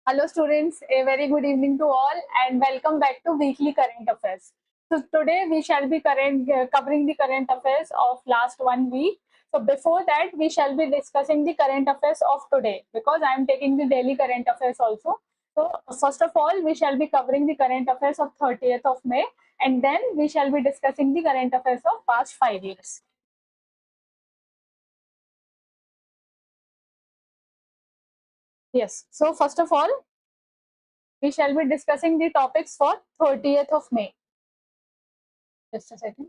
Hello students, a very good evening to all and welcome back to Weekly Current Affairs. So today we shall be covering the current affairs of last 1 week. So before that we shall be discussing the current affairs of today because I am taking the daily current affairs also. So first of all we shall be covering the current affairs of 30th of May and then we shall be discussing the current affairs of past 5 years. Yes, so first of all we shall be discussing the topics for 30th of May. Just a second.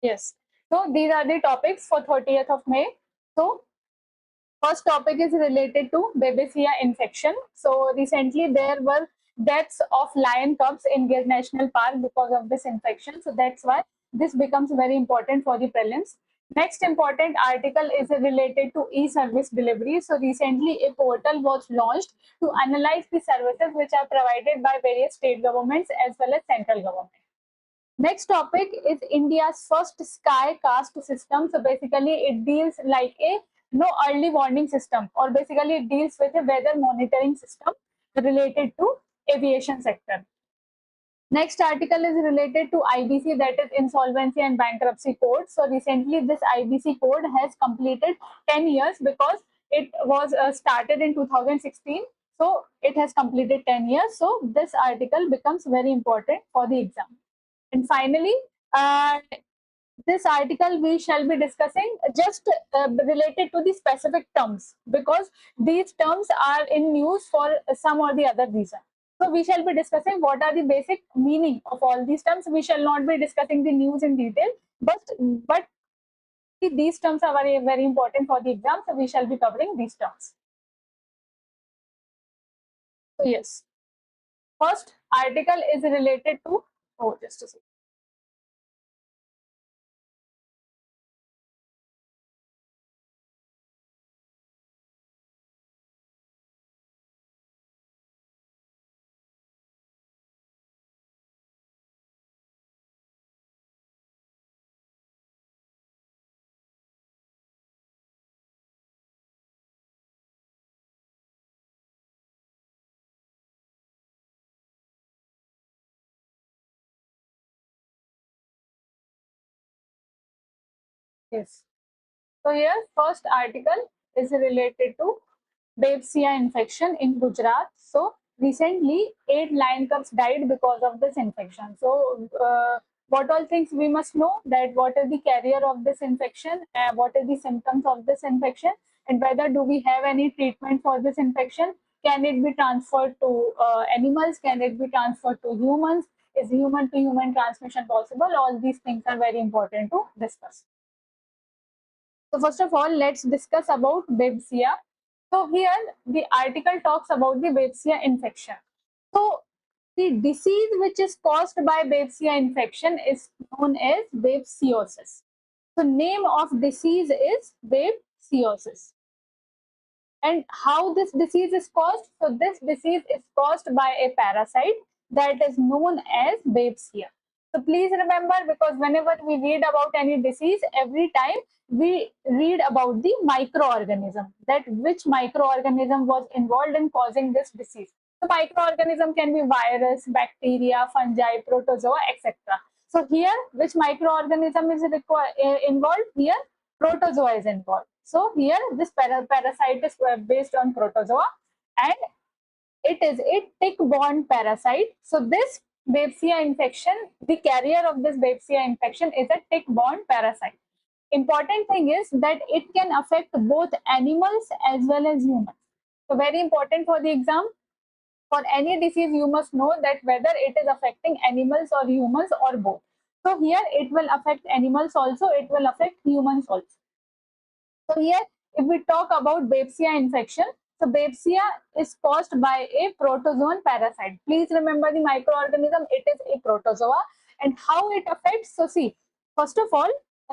Yes. So these are the topics for 30th of May. So first topic is related to Babesia infection. So recently there were deaths of lion cubs in Gir National Park because of this infection. So that's why this becomes very important for the prelims. Next important article is related to e-service delivery. So recently a portal was launched to analyze the services which are provided by various state governments as well as central government. Next topic is India's first sky cast system. So basically it deals like a no early warning system, or basically it deals with a weather monitoring system related to aviation sector. Next article is related to IBC, that is Insolvency and Bankruptcy Code. So recently this IBC code has completed 10 years because it was started in 2016. So it has completed 10 years. So this article becomes very important for the exam. And finally, this article we shall be discussing just related to the specific terms because these terms are in news for some or the other reason. So we shall be discussing what are the basic meaning of all these terms. We shall not be discussing the news in detail, but these terms are very very important for the exam. So we shall be covering these terms. So yes, first article is related to just a second. Yes. So here, first article is related to Babesia infection in Gujarat. So recently, 8 lion cubs died because of this infection. So what all things we must know, that what is the carrier of this infection, what are the symptoms of this infection, and whether do we have any treatment for this infection? Can it be transferred to animals? Can it be transferred to humans? Is human to human transmission possible? All these things are very important to discuss. So first of all, let's discuss about Babesia. So here the article talks about the Babesia infection. So the disease which is caused by Babesia infection is known as babesiosis. So name of disease is babesiosis. And how this disease is caused? So this disease is caused by a parasite that is known as Babesia. So please remember, because whenever we read about any disease, every time we read about the microorganism, that which microorganism was involved in causing this disease. So microorganism can be virus, bacteria, fungi, protozoa, etc. So here, which microorganism is involved? Here, protozoa is involved. So here, this parasite is based on protozoa, and it is a tick-borne parasite. So this Babesia infection, the carrier of this Babesia infection is a tick-borne parasite. Important thing is that it can affect both animals as well as humans. So very important for the exam. For any disease, you must know that whether it is affecting animals or humans or both. So here it will affect animals also, it will affect humans also. So here, if we talk about Babesia infection, so Babesia is caused by a protozoan parasite. Please remember the microorganism, it is a protozoa. And how it affects? So see, first of all,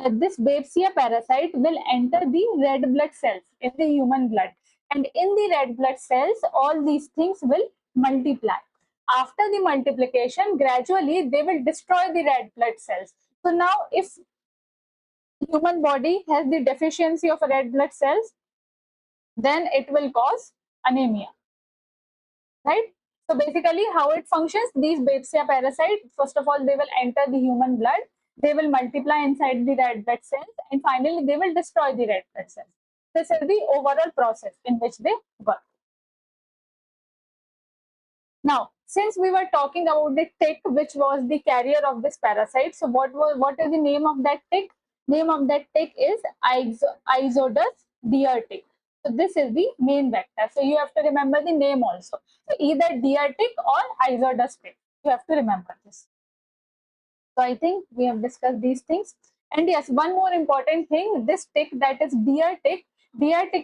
this Babesia parasite will enter the red blood cells in the human blood. And in the red blood cells, all these things will multiply. After the multiplication, gradually they will destroy the red blood cells. So now if human body has the deficiency of red blood cells, then it will cause anemia, right? So basically how it functions, these Babesia parasites, first of all, they will enter the human blood, they will multiply inside the red blood cells, and finally they will destroy the red blood cells. This is the overall process in which they work. Now, since we were talking about the tick, which was the carrier of this parasite, so what is the name of that tick? Name of that tick is Isodus deer tick. So this is the main vector. So you have to remember the name also. So either deer tick or Isodus tick. You have to remember this. So I think we have discussed these things. And yes, one more important thing, this tick, that is deer tick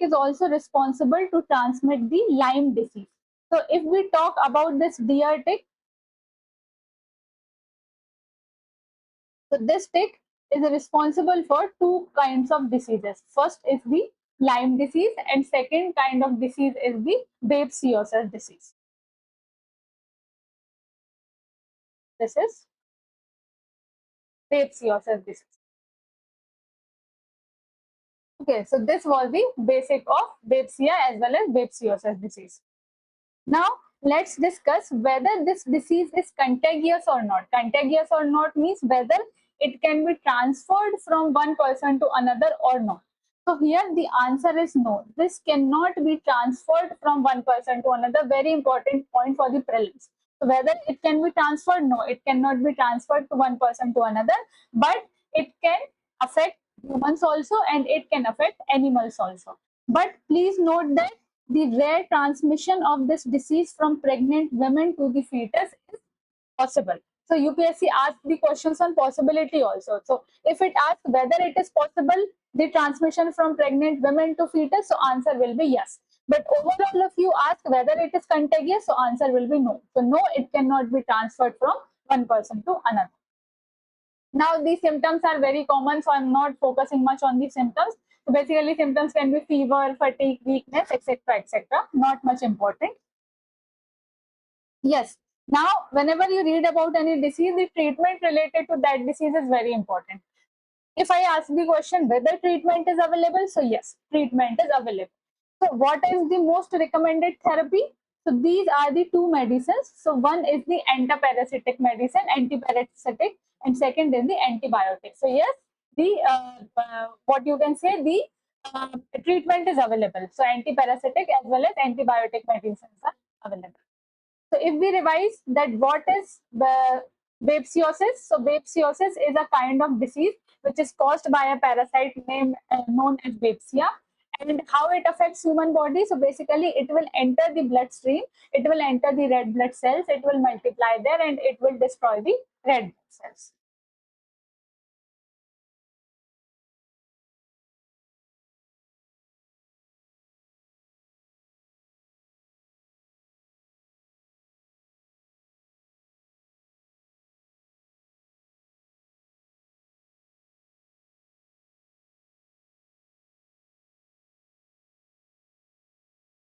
is also responsible to transmit the Lyme disease. So if we talk about this deer tick, so this tick is responsible for two kinds of diseases. First is the Lyme disease, and second kind of disease is the Babesiosis disease. This is Babesiosis disease. Okay, so this was the basic of Babesia as well as Babesiosis disease. Now, let's discuss whether this disease is contagious or not. Contagious or not means whether it can be transferred from one person to another or not. So here the answer is no. This cannot be transferred from one person to another. Very important point for the prelims. So whether it can be transferred, no, it cannot be transferred to one person to another, but it can affect humans also and it can affect animals also. But please note that the rare transmission of this disease from pregnant women to the fetus is possible. So UPSC asks the questions on possibility also. So if it asks whether it is possible, the transmission from pregnant women to fetus, so answer will be yes. But overall, if you ask whether it is contagious, so answer will be no. So no, it cannot be transferred from one person to another. Now these symptoms are very common, so I'm not focusing much on the symptoms. So basically symptoms can be fever, fatigue, weakness, etc., etc. Not much important. Yes. Now, whenever you read about any disease, the treatment related to that disease is very important. If I ask the question whether treatment is available, so yes, treatment is available. So what is the most recommended therapy? So these are the two medicines. So one is the antiparasitic medicine, antiparasitic, and second is the antibiotic. So yes, the what you can say, the treatment is available. So antiparasitic as well as antibiotic medicines are available. So if we revise that what is the babesiosis? So babesiosis is a kind of disease which is caused by a parasite named known as Babesia. And how it affects human body? So basically it will enter the bloodstream, it will enter the red blood cells, it will multiply there and it will destroy the red blood cells.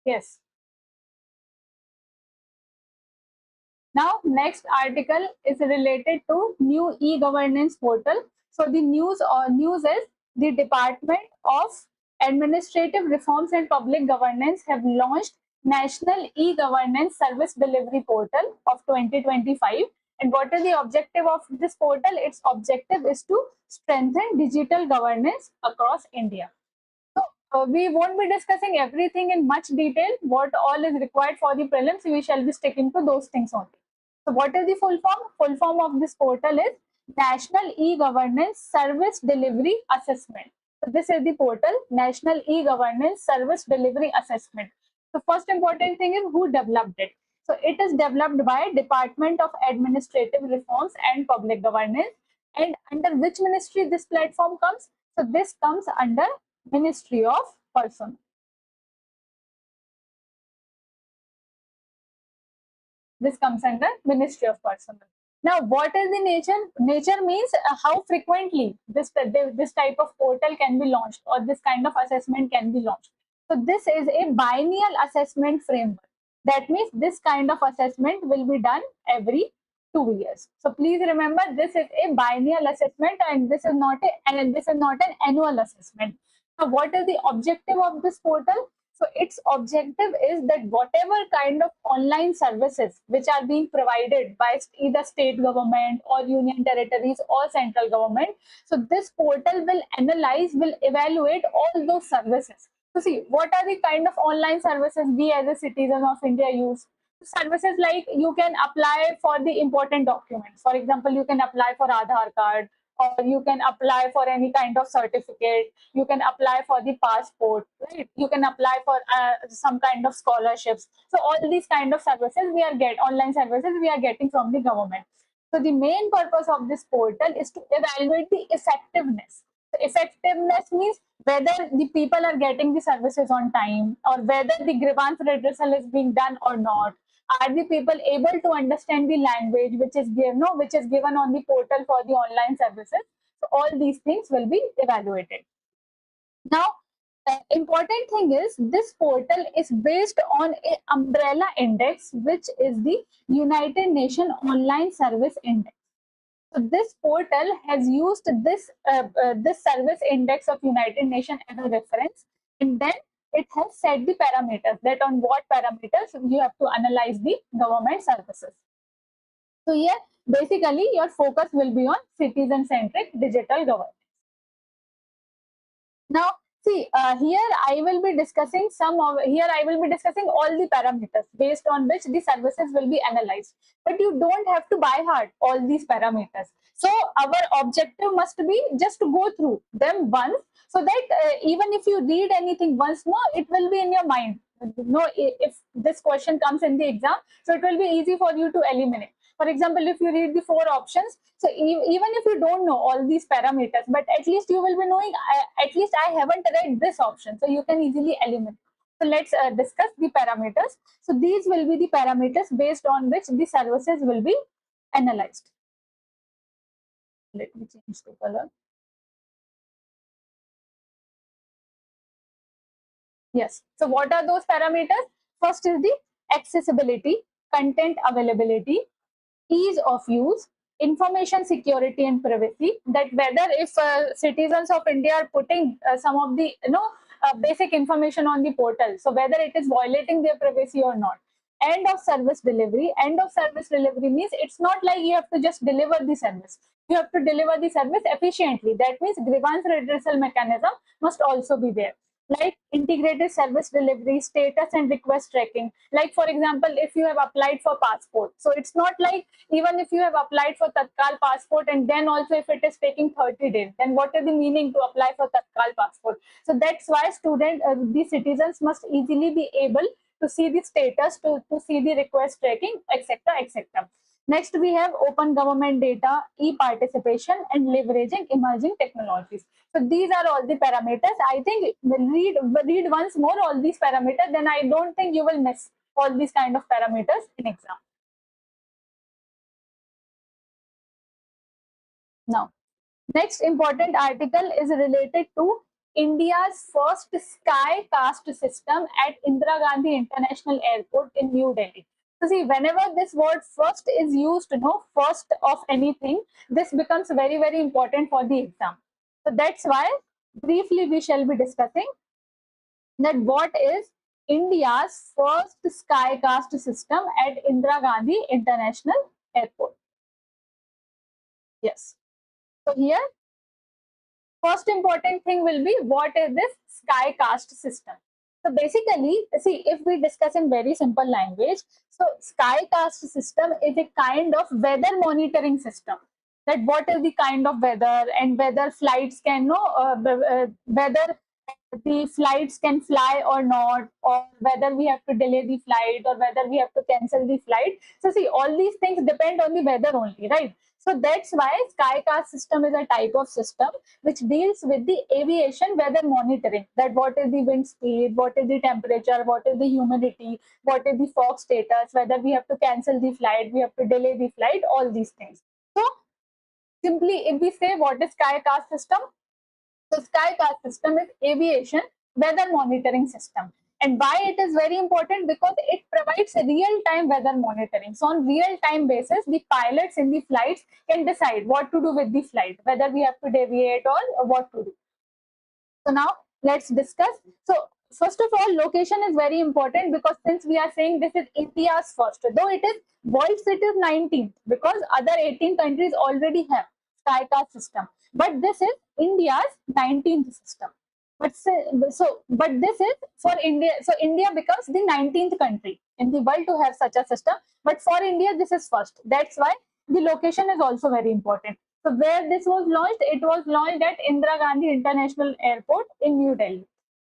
Yes. Now, next article is related to new e-governance portal. So the news is the Department of Administrative Reforms and Public Governance have launched National E-Governance Service Delivery Portal of 2025. And what is the objective of this portal? Its objective is to strengthen digital governance across India. So we won't be discussing everything in much detail. What all is required for the prelims, we shall be sticking to those things only. So what is the full form? Full form of this portal is National E-Governance Service Delivery Assessment. So this is the portal, National E-Governance Service Delivery Assessment. The first important thing is who developed it. So it is developed by Department of Administrative Reforms and Public Governance. And under which ministry this platform comes? So this comes under Ministry of Personnel. This comes under Ministry of Personnel. Now, what is the nature? Nature means how frequently this type of portal can be launched or this kind of assessment can be launched. So this is a biennial assessment framework. That means this kind of assessment will be done every 2 years. So please remember, this is a biennial assessment and this is not an annual assessment. So what is the objective of this portal? So its objective is that whatever kind of online services which are being provided by either state government or union territories or central government, so this portal will analyze, will evaluate all those services. So see, what are the kind of online services we as a citizen of India use? Services like you can apply for the important documents. For example, you can apply for Aadhaar card, or you can apply for any kind of certificate. You can apply for the passport, right? You can apply for some kind of scholarships. So all these kind of services online services we are getting from the government. So the main purpose of this portal is to evaluate the effectiveness. So effectiveness means whether the people are getting the services on time, or whether the grievance redressal is being done or not. Are the people able to understand the language which is given on the portal for the online services? So all these things will be evaluated. Now, important thing is this portal is based on a umbrella index, which is the United Nations Online Service Index. So this portal has used this service index of United Nations as a reference, and then it has set the parameters, that on what parameters you have to analyze the government services. So here, basically, your focus will be on citizen-centric digital governance. Now, see, here I will be discussing all the parameters based on which the services will be analyzed. But you don't have to by heart all these parameters. So our objective must be just to go through them once, so that even if you read anything once more, it will be in your mind. No, if this question comes in the exam, so it will be easy for you to eliminate. For example, if you read the 4 options, so even if you don't know all these parameters, but at least you will be knowing, at least I haven't read this option, so you can easily eliminate. So let's discuss the parameters. So these will be the parameters based on which the services will be analyzed. Let me change the color. Yes. So what are those parameters? First is the accessibility, content availability, ease of use, information security and privacy, that whether if citizens of India are putting some of the basic information on the portal, so whether it is violating their privacy or not. End of service delivery. End of service delivery means it's not like you have to just deliver the service. You have to deliver the service efficiently. That means grievance redressal mechanism must also be there, like integrated service delivery, status and request tracking. Like for example, if you have applied for passport, so it's not like even if you have applied for Tatkal passport and then also if it is taking 30 days, then what is the meaning to apply for Tatkal passport? So that's why the citizens must easily be able to see the status, to see the request tracking, etc., etc. Next, we have open government data, e-participation, and leveraging emerging technologies. So these are all the parameters. I think read once more all these parameters, then I don't think you will miss all these kind of parameters in exam. Now, next important article is related to India's first sky cast system at Indira Gandhi International Airport in New Delhi. So see, whenever this word first is used, first of anything, this becomes very, very important for the exam. So that's why briefly we shall be discussing that what is India's first sky cast system at Indira Gandhi International Airport. Yes. So here, first important thing will be what is this sky cast system. So basically, see, if we discuss in very simple language, so sky cast system is a kind of weather monitoring system. That what is the kind of weather, and whether flights can know whether the flights can fly or not, or whether we have to delay the flight, or whether we have to cancel the flight. So see, all these things depend on the weather only, right? So that's why skycast system is a type of system which deals with the aviation weather monitoring, that what is the wind speed, what is the temperature, what is the humidity, what is the fog status, whether we have to cancel the flight, we have to delay the flight, all these things. So simply, if we say what is skycast system, so skycast system is aviation weather monitoring system. And why it is very important? Because it provides real-time weather monitoring. So on real-time basis, the pilots in the flights can decide what to do with the flight, whether we have to deviate or what to do. So now let's discuss. So first of all, location is very important, because since we are saying this is India's first, though it is world's, it is 19th, because other 18 countries already have SkyCast system, but this is India's 19th system. But but this is for India. So India becomes the 19th country in the world to have such a system. But for India, this is first. That's why the location is also very important. So where this was launched, it was launched at Indira Gandhi International Airport in New Delhi.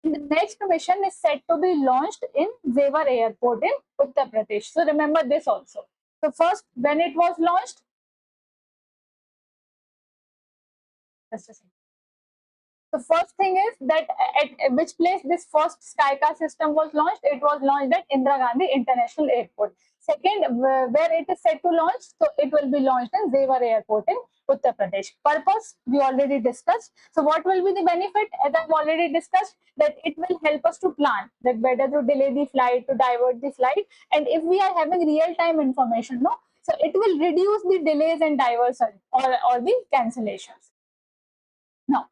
And the next mission is set to be launched in Zevar Airport in Uttar Pradesh. So remember this also. So first, when it was launched, just a second. The first thing is that at which place this first SkyCast system was launched. It was launched at Indira Gandhi International Airport. Second, where it is set to launch, so it will be launched in Zevar Airport in Uttar Pradesh. Purpose, we already discussed. So what will be the benefit? As I've already discussed, that it will help us to plan that whether to delay the flight, to divert the flight. And if we are having real-time information, no, so it will reduce the delays and diversion or the cancellations. Now,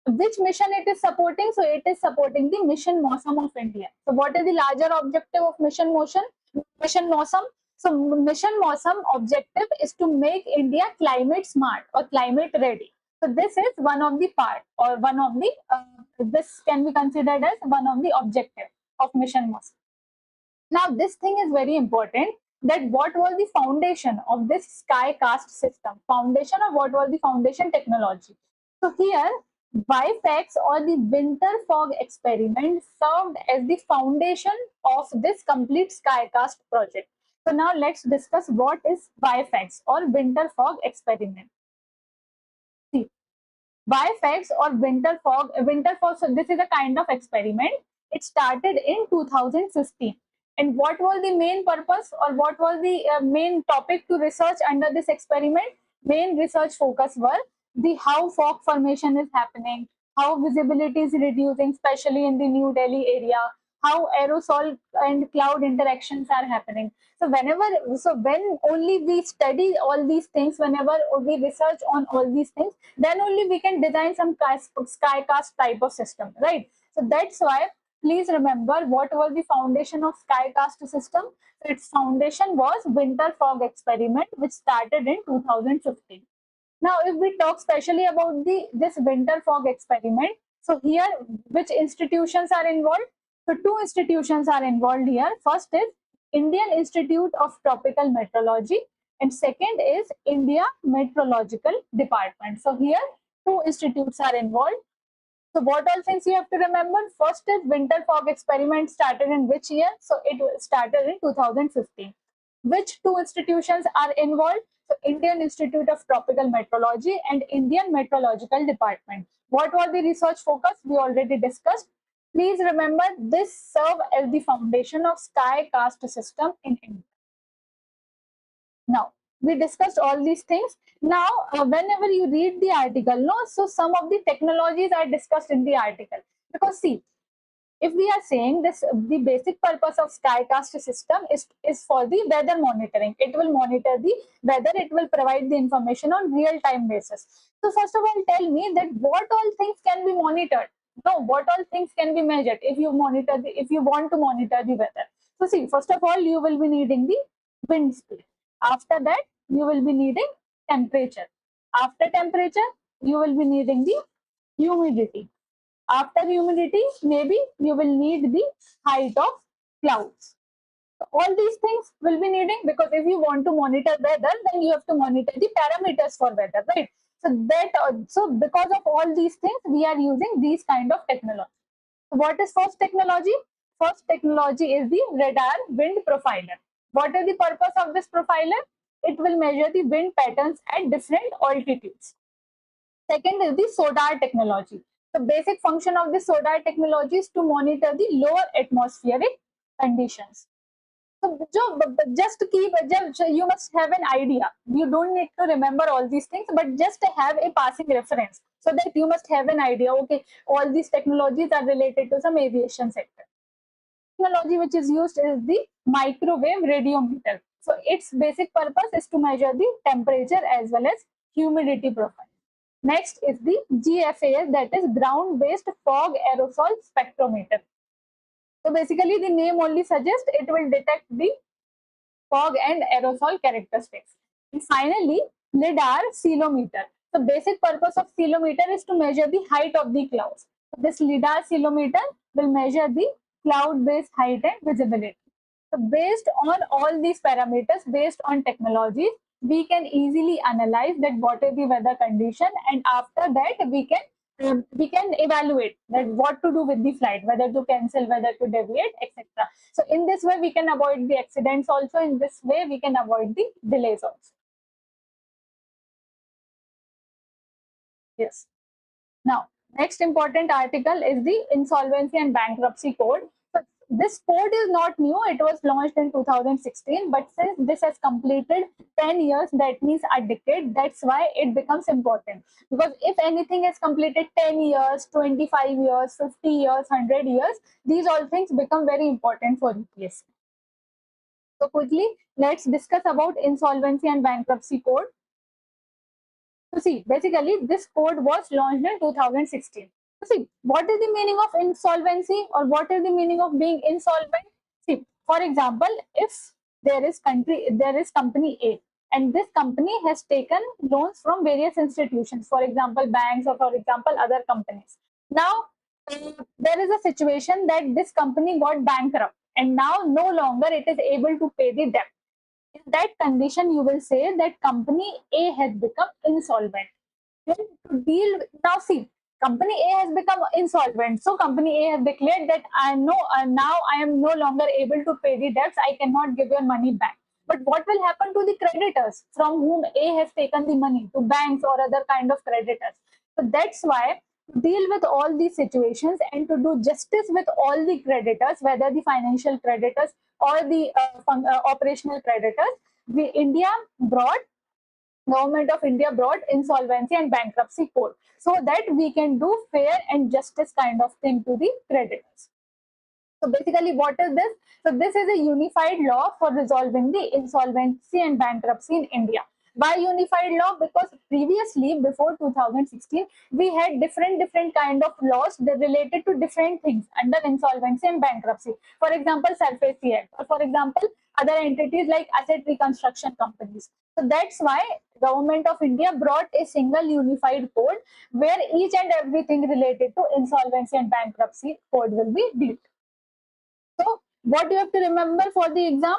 which mission it is supporting? So it is supporting the Mission Mausam of India. So what is the larger objective of Mission Mausam? So Mission Mausam objective is to make India climate smart or climate ready. So this is one of the part, or one of the this can be considered as one of the objective of Mission Mausam. Now this thing is very important, that what was the foundation of this SkyCast system? Foundation, or what was the foundation technology? So here, BIFAX, or the winter fog experiment, served as the foundation of this complete SkyCast project. So now let's discuss what is BIFAX or winter fog experiment. See, BIFAX or winter fog, so this is a kind of experiment. It started in 2015. And what was the main purpose, or what was the main topic to research under this experiment? Main research focus were the how fog formation is happening, how visibility is reducing, especially in the New Delhi area, how aerosol and cloud interactions are happening. So when only we study all these things, whenever we research on all these things, then only we can design some SkyCast type of system, right? So that's why, please remember, what was the foundation of SkyCast system? So its foundation was winter fog experiment, which started in 2015. Now, if we talk specially about this winter fog experiment, so here, which institutions are involved? So two institutions are involved here. First is Indian Institute of Tropical Meteorology, and second is India Meteorological Department. So here, two institutes are involved. So what all things you have to remember? First is winter fog experiment started in which year? So it started in 2015. Which two institutions are involved? So Indian Institute of Tropical Meteorology and Indian Meteorological Department. What was the research focus? We already discussed. Please remember, this serve as the foundation of SkyCast system in India. Now, we discussed all these things. Now, whenever you read the article, no, so some of the technologies are discussed in the article. Because see, if we are saying this, the basic purpose of SkyCast system is for the weather monitoring. It will monitor the weather. It will provide the information on real-time basis. So first of all, tell me that what all things can be monitored? No, what all things can be measured if you want to monitor the weather? So see, first of all, you will be needing the wind speed. After that, you will be needing temperature. After temperature, you will be needing the humidity. After humidity, maybe you will need the height of clouds. So all these things will be needing, because if you want to monitor weather, then you have to monitor the parameters for weather, right? So because of all these things, we are using these kind of technology. So what is first technology? First technology is the radar wind profiler. What is the purpose of this profiler? It will measure the wind patterns at different altitudes. Second is the SODAR technology. The basic function of the SODAR technology is to monitor the lower atmospheric conditions. So just you must have an idea. You don't need to remember all these things, but just have a passing reference, so that you must have an idea. Okay, all these technologies are related to some aviation sector. technology which is used is the microwave radiometer. So its basic purpose is to measure the temperature as well as humidity profile. Next is the GFAS, that is ground-based fog aerosol spectrometer. So basically the name only suggests it will detect the fog and aerosol characteristics. And finally, LIDAR ceilometer. The basic purpose of ceilometer is to measure the height of the clouds. So this LIDAR ceilometer will measure the cloud-based height and visibility. So based on all these parameters, based on technologies, we can easily analyze that what is the weather condition, and after that we can evaluate that what to do with the flight, whether to cancel, whether to deviate, etc. So in this way, we can avoid the accidents also. In this way, we can avoid the delays also. Yes. Now, next important article is the Insolvency and Bankruptcy Code. So this code is not new. It was launched in 2016, but since this has completed 10 years, that means a decade, that's why it becomes important. Because if anything has completed 10 years, 25 years, 50 years, 100 years, these all things become very important for UPSC. So quickly, let's discuss about Insolvency and Bankruptcy Code. So see, basically this code was launched in 2016. So see, what is the meaning of insolvency, or what is the meaning of being insolvent? See, for example, if there is company A, and this company has taken loans from various institutions, for example, banks, or for example, other companies. Now, there is a situation that this company got bankrupt, and now no longer it is able to pay the debt. In that condition, you will say that company A has become insolvent. Then to deal with, now see, company A has become insolvent. So company A has declared that I know now I am no longer able to pay the debts. I cannot give your money back. But what will happen to the creditors from whom A has taken the money, to banks or other kind of creditors? So that's why to deal with all these situations and to do justice with all the creditors, whether the financial creditors or the operational creditors, Government of India brought Insolvency and Bankruptcy Code so that we can do fair and justice kind of thing to the creditors. So basically, what is this? So this is a unified law for resolving the insolvency and bankruptcy in India. Why unified law? Because previously, before 2016, we had different kind of laws that related to different things under insolvency and bankruptcy. For example, SARFAESI Act, or for example, other entities like asset reconstruction companies. So that's why Government of India brought a single unified code where each and everything related to insolvency and bankruptcy code will be dealt. So what you have to remember for the exam?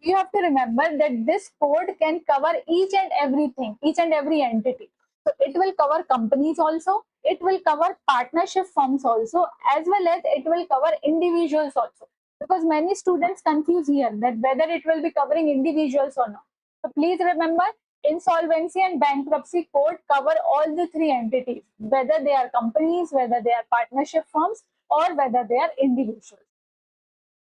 You have to remember that this code can cover each and everything, each and every entity. So it will cover companies also, it will cover partnership firms also, as well as it will cover individuals also. Because many students confuse here that whether it will be covering individuals or not. So please remember, insolvency and bankruptcy code cover all the three entities, whether they are companies, whether they are partnership firms, or whether they are individuals.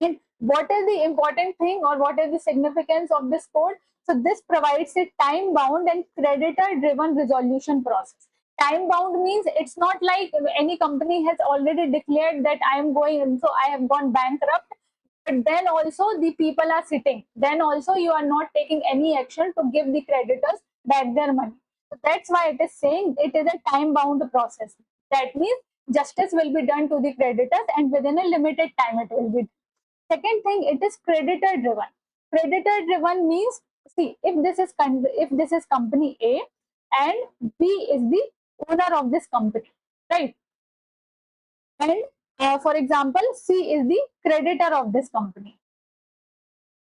And what is the important thing, or what is the significance of this code? So this provides a time-bound and creditor-driven resolution process. Time-bound means it's not like any company has already declared that I am going, so I have gone bankrupt, but then also the people are sitting. Then also you are not taking any action to give the creditors back their money. So that's why it is saying it is a time-bound process. That means justice will be done to the creditors, and within a limited time it will be done. Second thing, it is creditor driven. Creditor driven means, see, if this is company A and B is the owner of this company, right? And for example, C is the creditor of this company.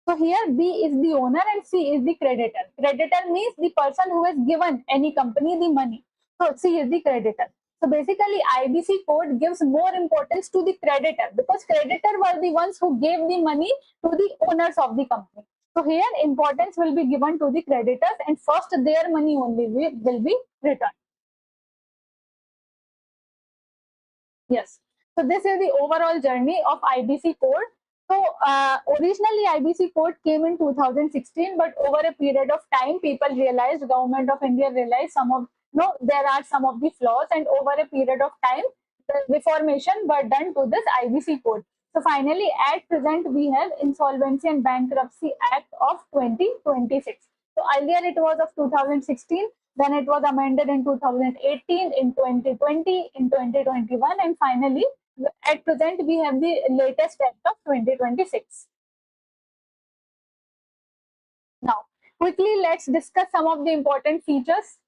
So here B is the owner and C is the creditor. Creditor means the person who has given any company the money. So C is the creditor. So basically, IBC code gives more importance to the creditor, because creditor were the ones who gave the money to the owners of the company. So here importance will be given to the creditors, and first their money only will be returned. Yes. So this is the overall journey of IBC code. So originally IBC code came in 2016, but over a period of time, people realized, Government of India realized there are some of the flaws, and over a period of time, the reformation were done to this IBC code. So finally, at present, we have Insolvency and Bankruptcy Act of 2026. So earlier it was of 2016, then it was amended in 2018, in 2020, in 2021, and finally, at present, we have the latest act of 2026. Now, quickly, let's discuss some of the important features.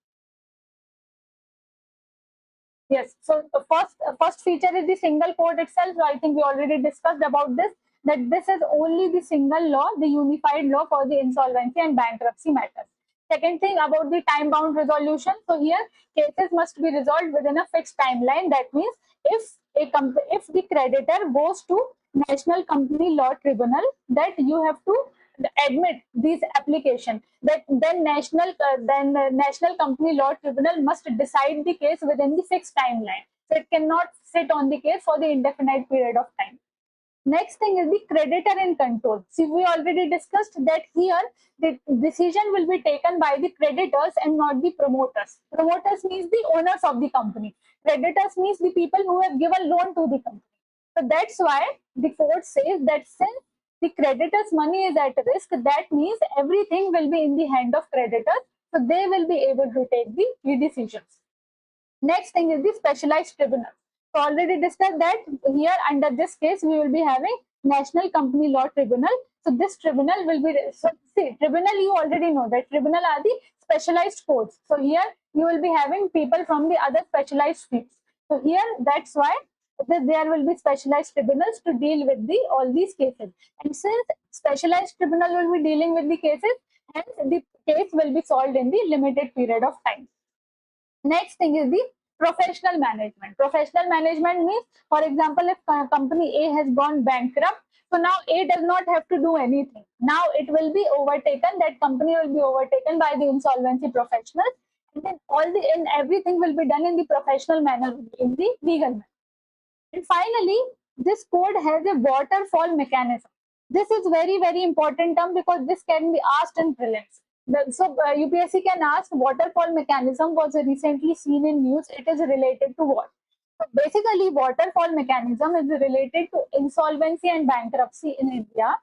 Yes. So the first feature is the single code itself. So I think we already discussed about this, that this is only the single law, the unified law for the insolvency and bankruptcy matters. Second thing about the time-bound resolution. So here cases must be resolved within a fixed timeline. That means if the creditor goes to National Company Law Tribunal, that you have to admit these application, that then National Company Law Tribunal must decide the case within the fixed timeline. So it cannot sit on the case for the indefinite period of time. Next thing is the creditor in control. See, we already discussed that here the decision will be taken by the creditors and not the promoters. Promoters means the owners of the company. Creditors means the people who have given loan to the company. So that's why the court says that since the creditor's money is at risk, that means everything will be in the hand of creditors. So they will be able to take the decisions. Next thing is the specialized tribunal. So already discussed that here under this case we will be having National Company Law Tribunal. So this tribunal will be, so see, tribunal you already know that tribunal are the specialized courts. So here you will be having people from the other specialized fields. So here that's why there will be specialized tribunals to deal with all these cases. And since specialized tribunal will be dealing with the cases, hence the case will be solved in the limited period of time. Next thing is the professional management. Professional management means, for example, if company A has gone bankrupt, so now A does not have to do anything. Now it will be overtaken, that company will be overtaken by the insolvency professionals, and then everything will be done in the professional manner, in the legal manner. And finally, this code has a waterfall mechanism. This is very, very important term because this can be asked in prelims. So UPSC can ask waterfall mechanism was recently seen in news. It is related to what? So basically, waterfall mechanism is related to insolvency and bankruptcy in India.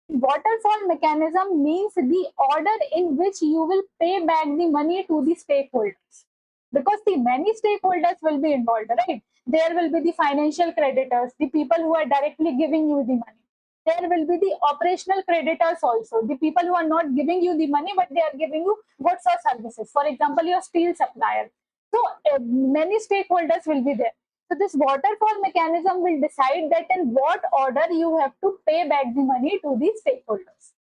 Waterfall mechanism means the order in which you will pay back the money to the stakeholders. Because the many stakeholders will be involved, right? There will be the financial creditors, the people who are directly giving you the money. There will be the operational creditors also, the people who are not giving you the money, but they are giving you goods or services. For example, your steel supplier. So many stakeholders will be there. So this waterfall mechanism will decide that in what order you have to pay back the money to the stakeholders.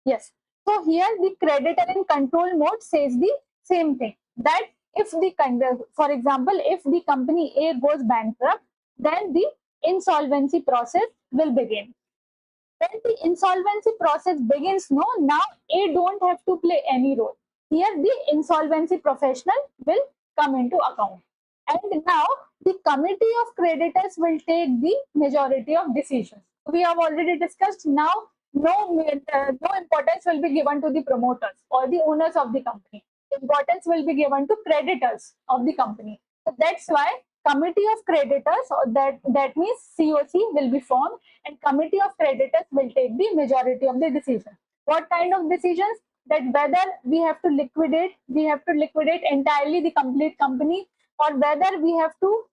Yes. So here the creditor in control mode says the same thing, that if for example, if the company A goes bankrupt, then the insolvency process will begin. When the insolvency process begins, no, now A don't have to play any role. Here the insolvency professional will come into account. And now the committee of creditors will take the majority of decisions. We have already discussed now no importance will be given to the promoters or the owners of the company. Importance will be given to creditors of the company. So that's why committee of creditors, or that means COC, will be formed, and committee of creditors will take the majority of the decisions. What kind of decisions? That whether we have to liquidate entirely the complete company, or whether we have to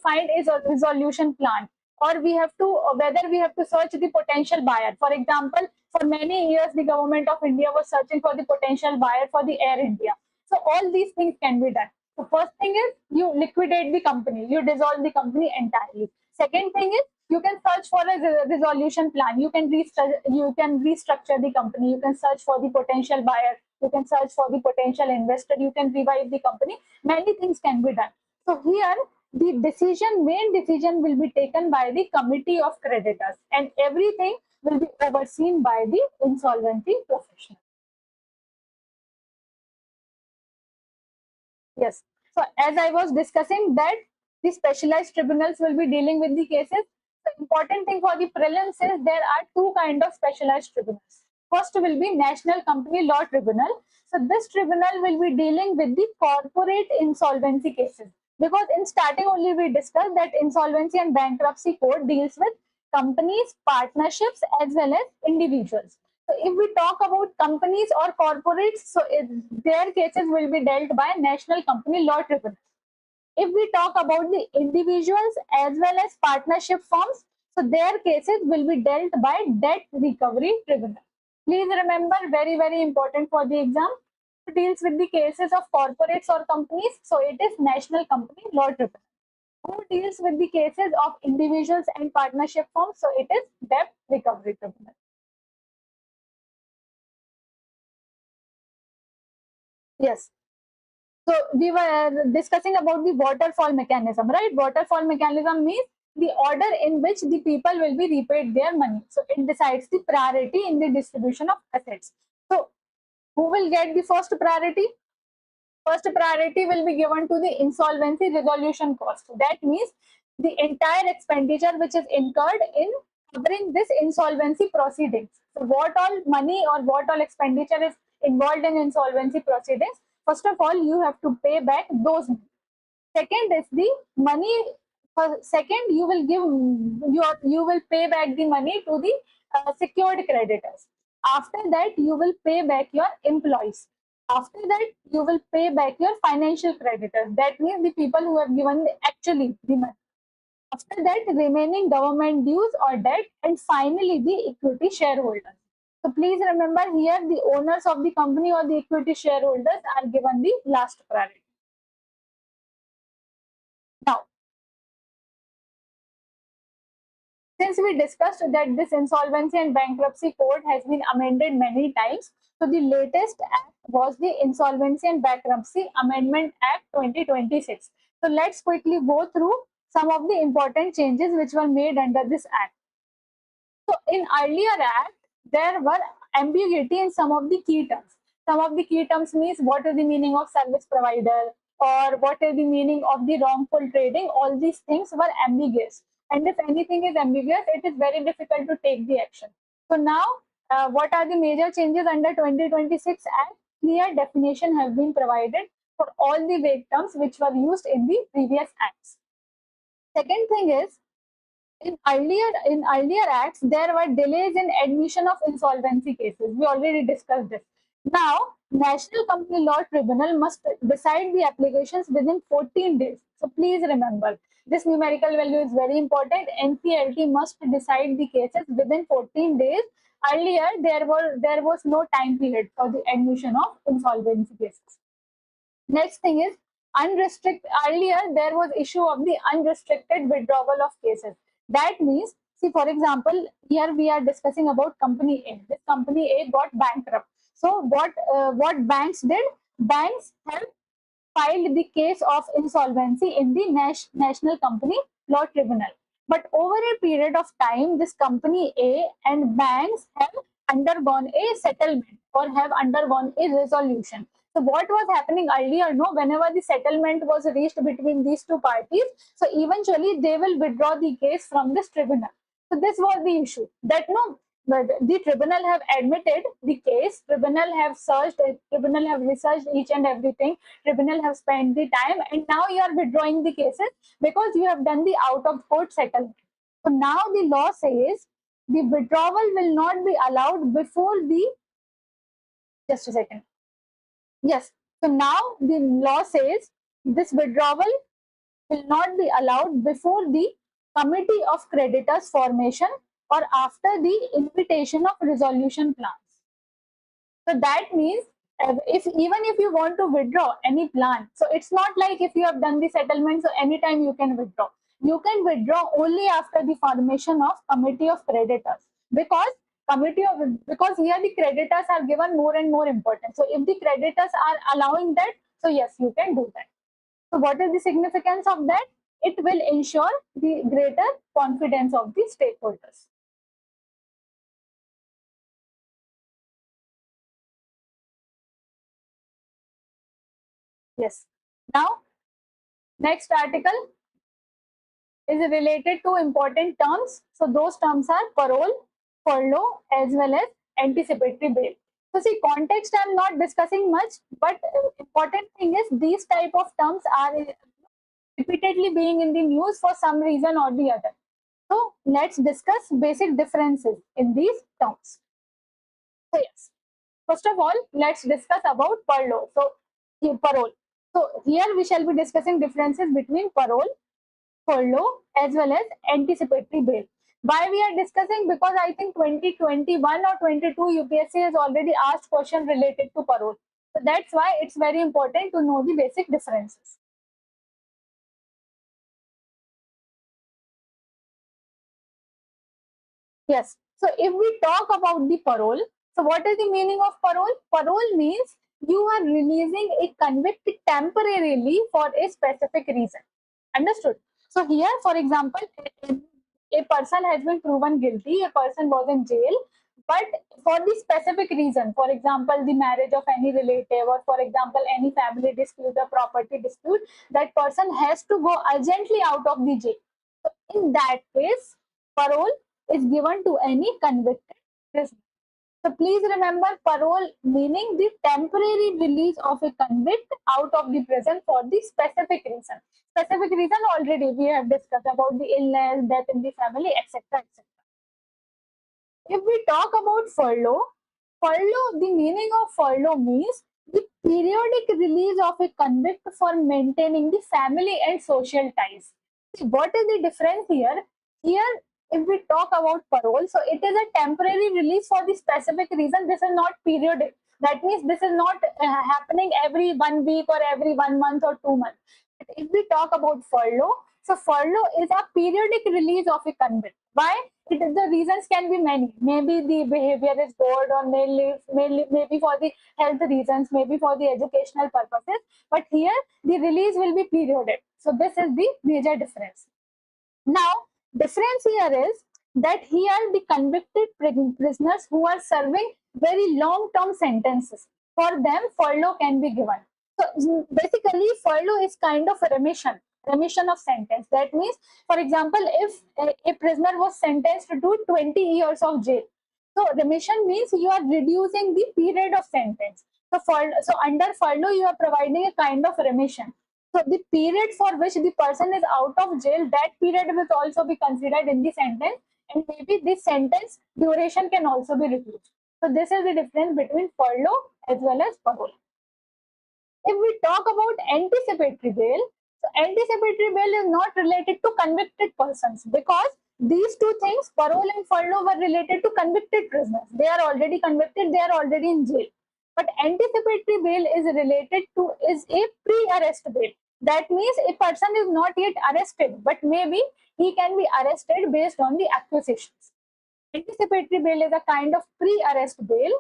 find a resolution plan, or whether we have to search the potential buyer. For example, for many years the government of India was searching for the potential buyer for the Air India. So all these things can be done. The first thing is you liquidate the company, you dissolve the company entirely. Second thing is you can search for a resolution plan. You can restructure the company. You can search for the potential buyer. You can search for the potential investor. You can revive the company. Many things can be done. So here the main decision will be taken by the committee of creditors, and everything will be overseen by the insolvency professional. Yes. So as I was discussing that the specialized tribunals will be dealing with the cases. The important thing for the prelims is there are two kinds of specialized tribunals. First will be National Company Law Tribunal. So this tribunal will be dealing with the corporate insolvency cases. Because in starting only we discussed that insolvency and bankruptcy code deals with companies, partnerships as well as individuals. So if we talk about companies or corporates, so their cases will be dealt by National Company Law Tribunal. If we talk about the individuals as well as partnership firms, so their cases will be dealt by Debt Recovery Tribunal. Please remember, very, very important for the exam, it deals with the cases of corporates or companies, so it is National Company Law Tribunal. Who deals with the cases of individuals and partnership firms, so it is Debt Recovery Tribunal. Yes. So we were discussing about the waterfall mechanism, right? Waterfall mechanism means the order in which the people will be repaid their money. So it decides the priority in the distribution of assets. So who will get the first priority? First priority will be given to the insolvency resolution cost. That means the entire expenditure which is incurred in covering this insolvency proceedings. So what all money or what all expenditure is involved in insolvency proceedings, first of all, you have to pay back those. Second is the money. Second, you will give you will pay back the money to the secured creditors. After that, you will pay back your employees. After that, you will pay back your financial creditors. That means the people who have given actually the money. After that, remaining government dues or debt, and finally the equity shareholders. So please remember here, the owners of the company or the equity shareholders are given the last priority. Now, since we discussed that this insolvency and bankruptcy code has been amended many times, so the latest act was the Insolvency and Bankruptcy Amendment Act 2026. So let's quickly go through some of the important changes which were made under this act. So in earlier act, there were ambiguity in some of the key terms. Some of the key terms means what is the meaning of service provider or what is the meaning of the wrongful trading. All these things were ambiguous. And if anything is ambiguous, it is very difficult to take the action. So now, what are the major changes under 2026 Act? Clear definition have been provided for all the vague terms which were used in the previous acts. Second thing is, in earlier acts, there were delays in admission of insolvency cases. We already discussed this. Now, National Company Law Tribunal must decide the applications within 14 days. So please remember, this numerical value is very important. NCLT must decide the cases within 14 days. Earlier, there was no time period for the admission of insolvency cases. Next thing is unrestricted. Earlier, there was issue of the unrestricted withdrawal of cases. That means, see, for example, here we are discussing about company A. This company A got bankrupt. So what banks did? Banks have filed the case of insolvency in the National Company Law Tribunal. But over a period of time, this company A and banks have undergone a settlement or have undergone a resolution. So what was happening earlier, no, whenever the settlement was reached between these two parties, so eventually they will withdraw the case from this tribunal. So this was the issue, that no, the tribunal have admitted the case, tribunal have searched, tribunal have researched each and everything, tribunal have spent the time, and now you are withdrawing the cases because you have done the out of court settlement. So now the law says the withdrawal will not be allowed before the, just a second. Yes. So now the law says this withdrawal will not be allowed before the committee of creditors formation or after the invitation of resolution plans. So that means if even if you want to withdraw any plan, so it's not like if you have done the settlement, so anytime you can withdraw. You can withdraw only after the formation of committee of creditors, because because here the creditors are given more and more importance. So if the creditors are allowing that, so yes, you can do that. So what is the significance of that? It will ensure the greater confidence of the stakeholders. Yes. Now, next article is related to important terms. So those terms are parole, furlough, as well as anticipatory bail. So see, context I'm not discussing much, but important thing is these type of terms are repeatedly being in the news for some reason or the other. So let's discuss basic differences in these terms. So yes, first of all, let's discuss about parole. Parole. So here we shall be discussing differences between parole, furlough, as well as anticipatory bail. Why we are discussing? Because I think 2021 or 22 UPSC has already asked question related to parole. So that's why it's very important to know the basic differences. Yes. So if we talk about the parole, so what is the meaning of parole? Parole means you are releasing a convict temporarily for a specific reason. Understood? So here, for example, a person has been proven guilty, a person was in jail, but for the specific reason, for example, the marriage of any relative, or for example, any family dispute or property dispute, that person has to go urgently out of the jail. So in that case, parole is given to any convicted prisoner. So please remember, parole meaning the temporary release of a convict out of the prison for the specific reason. Specific reason already we have discussed about the illness, death in the family, etc. etc. If we talk about furlough, the meaning of furlough means the periodic release of a convict for maintaining the family and social ties. See, what is the difference here? Here, if we talk about parole, so it is a temporary release for the specific reason. This is not periodic. That means this is not happening every 1 week or every 1 month or 2 months. But if we talk about furlough, so furlough is a periodic release of a convict. Why? The reasons can be many. Maybe the behavior is good, or maybe for the health reasons, maybe for the educational purposes. But here, the release will be periodic. So this is the major difference. Now, difference here is that here the convicted prisoners who are serving very long-term sentences, for them furlough can be given. So basically, furlough is kind of a remission of sentence. That means, for example, if a prisoner was sentenced to 20 years of jail, so remission means you are reducing the period of sentence. So under furlough, you are providing a kind of remission. So the period for which the person is out of jail, that period will also be considered in the sentence, and maybe this sentence duration can also be reduced. So this is the difference between furlough as well as parole. If we talk about anticipatory bail, so anticipatory bail is not related to convicted persons, because these two things, parole and furlough, were related to convicted prisoners. They are already convicted, they are already in jail. But anticipatory bail is related to is a pre-arrest bail. That means a person is not yet arrested, but maybe he can be arrested based on the accusations. Anticipatory bail is a kind of pre-arrest bail.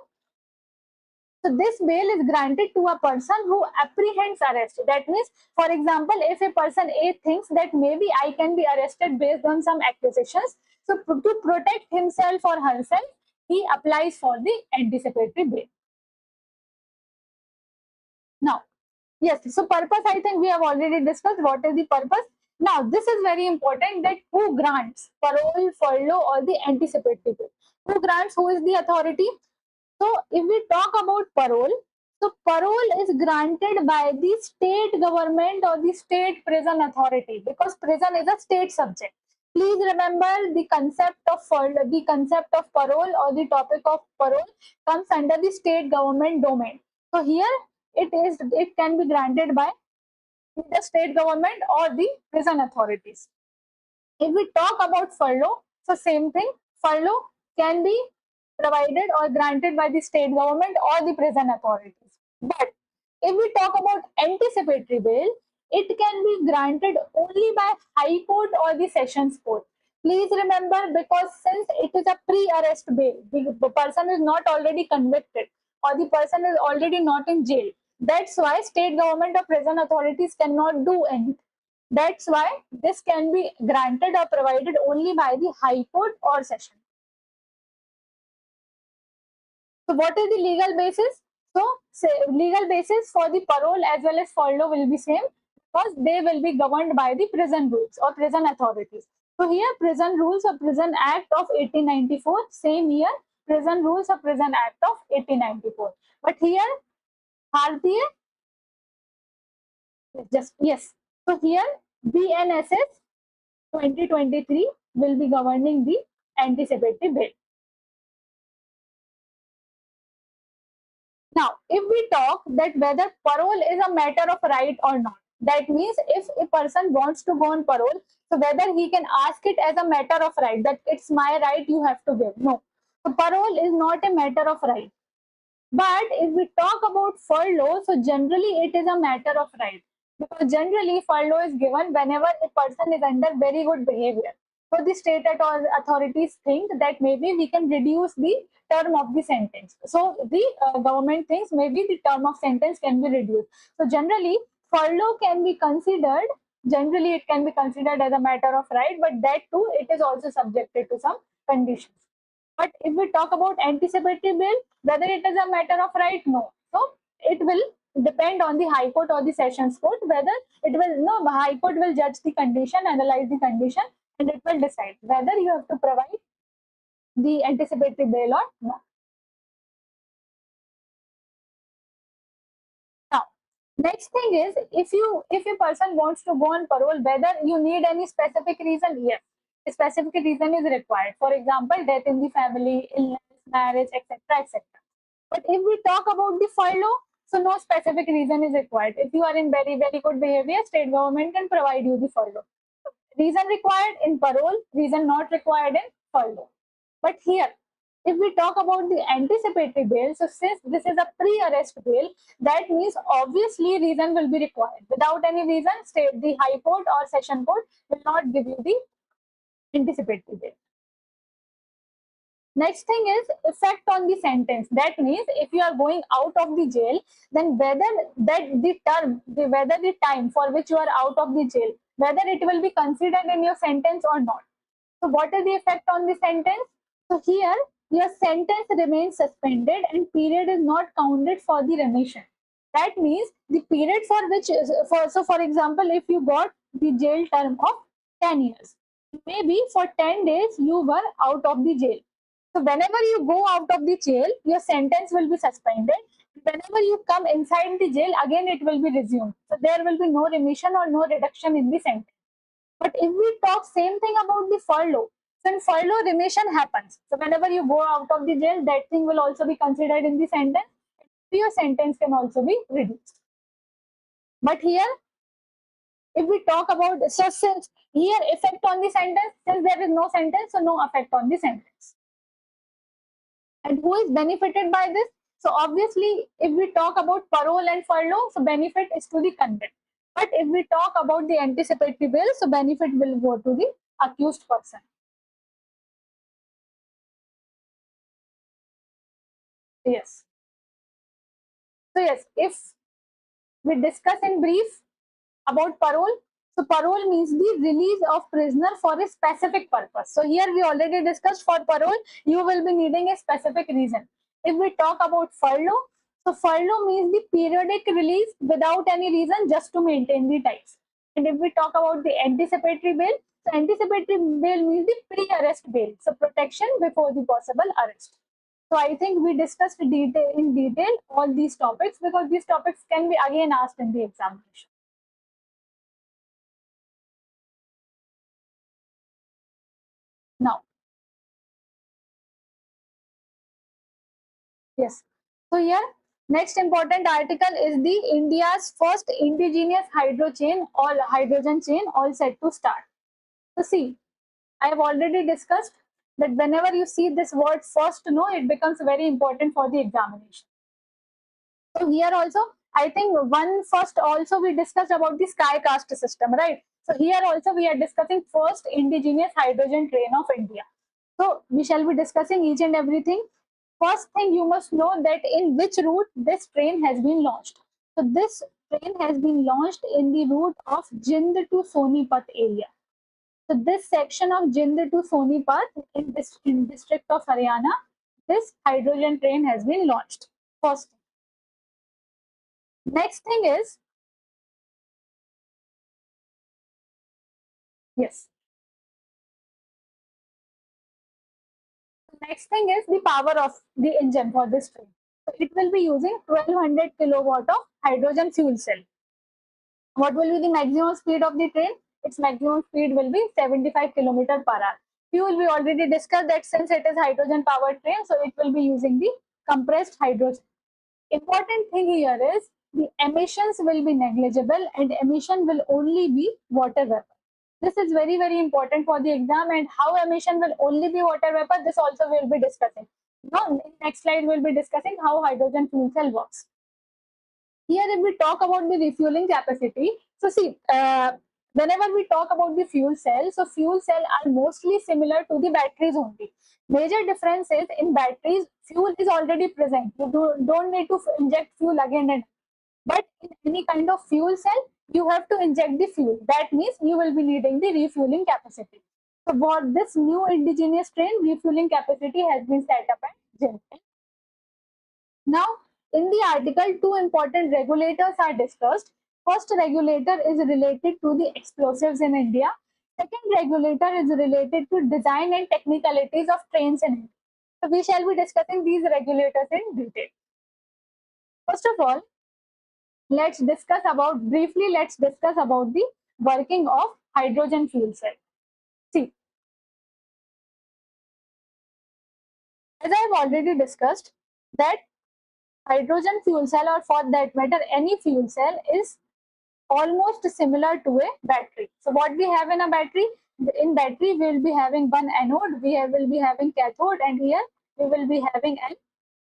So this bail is granted to a person who apprehends arrest. That means, for example, if a person A thinks that maybe I can be arrested based on some accusations, so to protect himself or herself, he applies for the anticipatory bail. Now, yes, so purpose, I think we have already discussed what is the purpose. Now, this is very important, that who grants parole, furlough, or the anticipatory bail. Who grants, who is the authority? So if we talk about parole, so parole is granted by the state government or the state prison authority, because prison is a state subject. Please remember, the concept of parole or the topic of parole comes under the state government domain. So here it can be granted by the state government or the prison authorities. If we talk about furlough, so same thing, furlough can be provided or granted by the state government or the prison authorities. But if we talk about anticipatory bail, it can be granted only by High Court or the Sessions Court. Please remember, because since it is a pre-arrest bail, the person is not already convicted or the person is already not in jail. That's why state government or prison authorities cannot do anything. That's why this can be granted or provided only by the High Court or Session. So what is the legal basis? So legal basis for the parole as well as furlough will be same, because they will be governed by the prison rules or prison authorities. So here prison rules or Prison Act of 1894, same here prison rules or Prison Act of 1894. But here Bharatiya, just yes. So here BNSS 2023 will be governing the anticipatory bill. Now, if we talk that whether parole is a matter of right or not, that means if a person wants to go on parole, so whether he can ask it as a matter of right, that it's my right, you have to give. No. So parole is not a matter of right. But if we talk about furlough, so generally it is a matter of right. Because generally furlough is given whenever a person is under very good behavior. So the state authorities think that maybe we can reduce the term of the sentence. So the government thinks maybe the term of sentence can be reduced. So generally furlough can be considered, generally it can be considered as a matter of right, but that too it is also subjected to some conditions. But if we talk about anticipatory bill, whether it is a matter of right, no. So it will depend on the High Court or the Sessions Court whether it will, no, the High Court will judge the condition, analyze the condition, and it will decide whether you have to provide the anticipatory bail or not. Now, next thing is if a person wants to go on parole, whether you need any specific reason, yes, a specific reason is required. For example, death in the family, illness, marriage, etc., etc. But if we talk about the furlough, so no specific reason is required. If you are in very, very good behavior, state government can provide you the furlough. Reason required in parole, reason not required in furlough. But here, if we talk about the anticipatory bail, so since this is a pre-arrest bail, that means obviously reason will be required. Without any reason, state the High Court or Session Court will not give you the anticipatory bail. Next thing is effect on the sentence. That means if you are going out of the jail, then whether the time for which you are out of the jail, whether it will be considered in your sentence or not. So what is the effect on the sentence? So here your sentence remains suspended and period is not counted for the remission. That means the period for which for example, if you got the jail term of 10 years, maybe for 10 days you were out of the jail. So whenever you go out of the jail, your sentence will be suspended. Whenever you come inside the jail, again it will be resumed. So there will be no remission or no reduction in the sentence. But if we talk same thing about the furlough, so in furlough remission happens. So whenever you go out of the jail, that thing will also be considered in the sentence. Your sentence can also be reduced. But here, if we talk about, so since here effect on the sentence, since there is no sentence, so no effect on the sentence. And who is benefited by this? So obviously, if we talk about parole and furlough, so benefit is to the convict. But if we talk about the anticipatory bail, so benefit will go to the accused person. Yes. So yes, if we discuss in brief about parole, so parole means the release of prisoner for a specific purpose. So here we already discussed for parole, you will be needing a specific reason. If we talk about furlough, so furlough means the periodic release without any reason just to maintain the ties. And if we talk about the anticipatory bail, so anticipatory bail means the pre-arrest bail. So protection before the possible arrest. So I think we discussed in detail all these topics because these topics can be again asked in the examination. Now, yes. So here, next important article is the India's first indigenous hydrogen chain all set to start. So see, I have already discussed that whenever you see this word first, no, it becomes very important for the examination. So here also, I think one first also we discussed about the sky caste system, right? So here also we are discussing first indigenous hydrogen train of India. So we shall be discussing each and everything. First thing you must know that in which route this train has been launched. So this train has been launched in the route of Jind to Sonipat area. So this section of Jind to Sonipat in district of Haryana, this hydrogen train has been launched. First. Next thing is, yes. Next thing is the power of the engine for this train. So it will be using 1200 kilowatt of hydrogen fuel cell. What will be the maximum speed of the train? its maximum speed will be 75 km per hour. Fuel, we already discussed that since it is hydrogen powered train, so it will be using the compressed hydrogen. Important thing here is the emissions will be negligible and emission will only be water vapor. This is very, very important for the exam, and how emission will only be water vapor, this also we'll be discussing. Now, in next slide, we'll be discussing how hydrogen fuel cell works. Here, if we talk about the refueling capacity, so see, whenever we talk about the fuel cell, so fuel cell are mostly similar to the batteries only. Major difference is in batteries, fuel is already present. You don't need to inject fuel again and but in any kind of fuel cell, you have to inject the fuel. That means you will be needing the refueling capacity. So what this new indigenous train refueling capacity has been set up at GIM. Now, in the article, two important regulators are discussed. First regulator is related to the explosives in India. Second regulator is related to design and technicalities of trains in India. So we shall be discussing these regulators in detail. First of all, let's discuss about the working of hydrogen fuel cell. See, as I have already discussed that hydrogen fuel cell, or for that matter any fuel cell, is almost similar to a battery. So what we have in a battery? In battery, we will be having one anode, we will be having cathode, and here we will be having an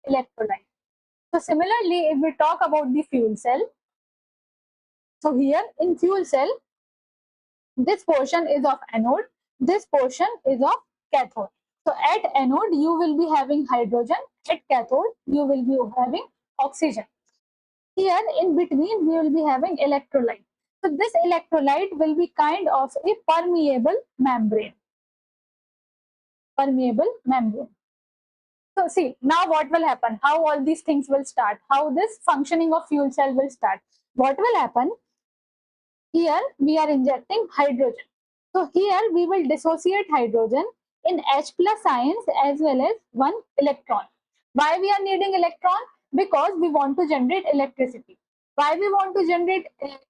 electrolyte. So similarly, if we talk about the fuel cell, so here in fuel cell, this portion is of anode, this portion is of cathode. So at anode, you will be having hydrogen, at cathode, you will be having oxygen. Here in between, we will be having electrolyte. So this electrolyte will be kind of a permeable membrane. Permeable membrane. So see, now what will happen? How all these things will start? How this functioning of fuel cell will start? What will happen? Here we are injecting hydrogen. So here we will dissociate hydrogen in H plus ions as well as one electron. Why we are needing electron? Because we want to generate electricity. Why we want to generate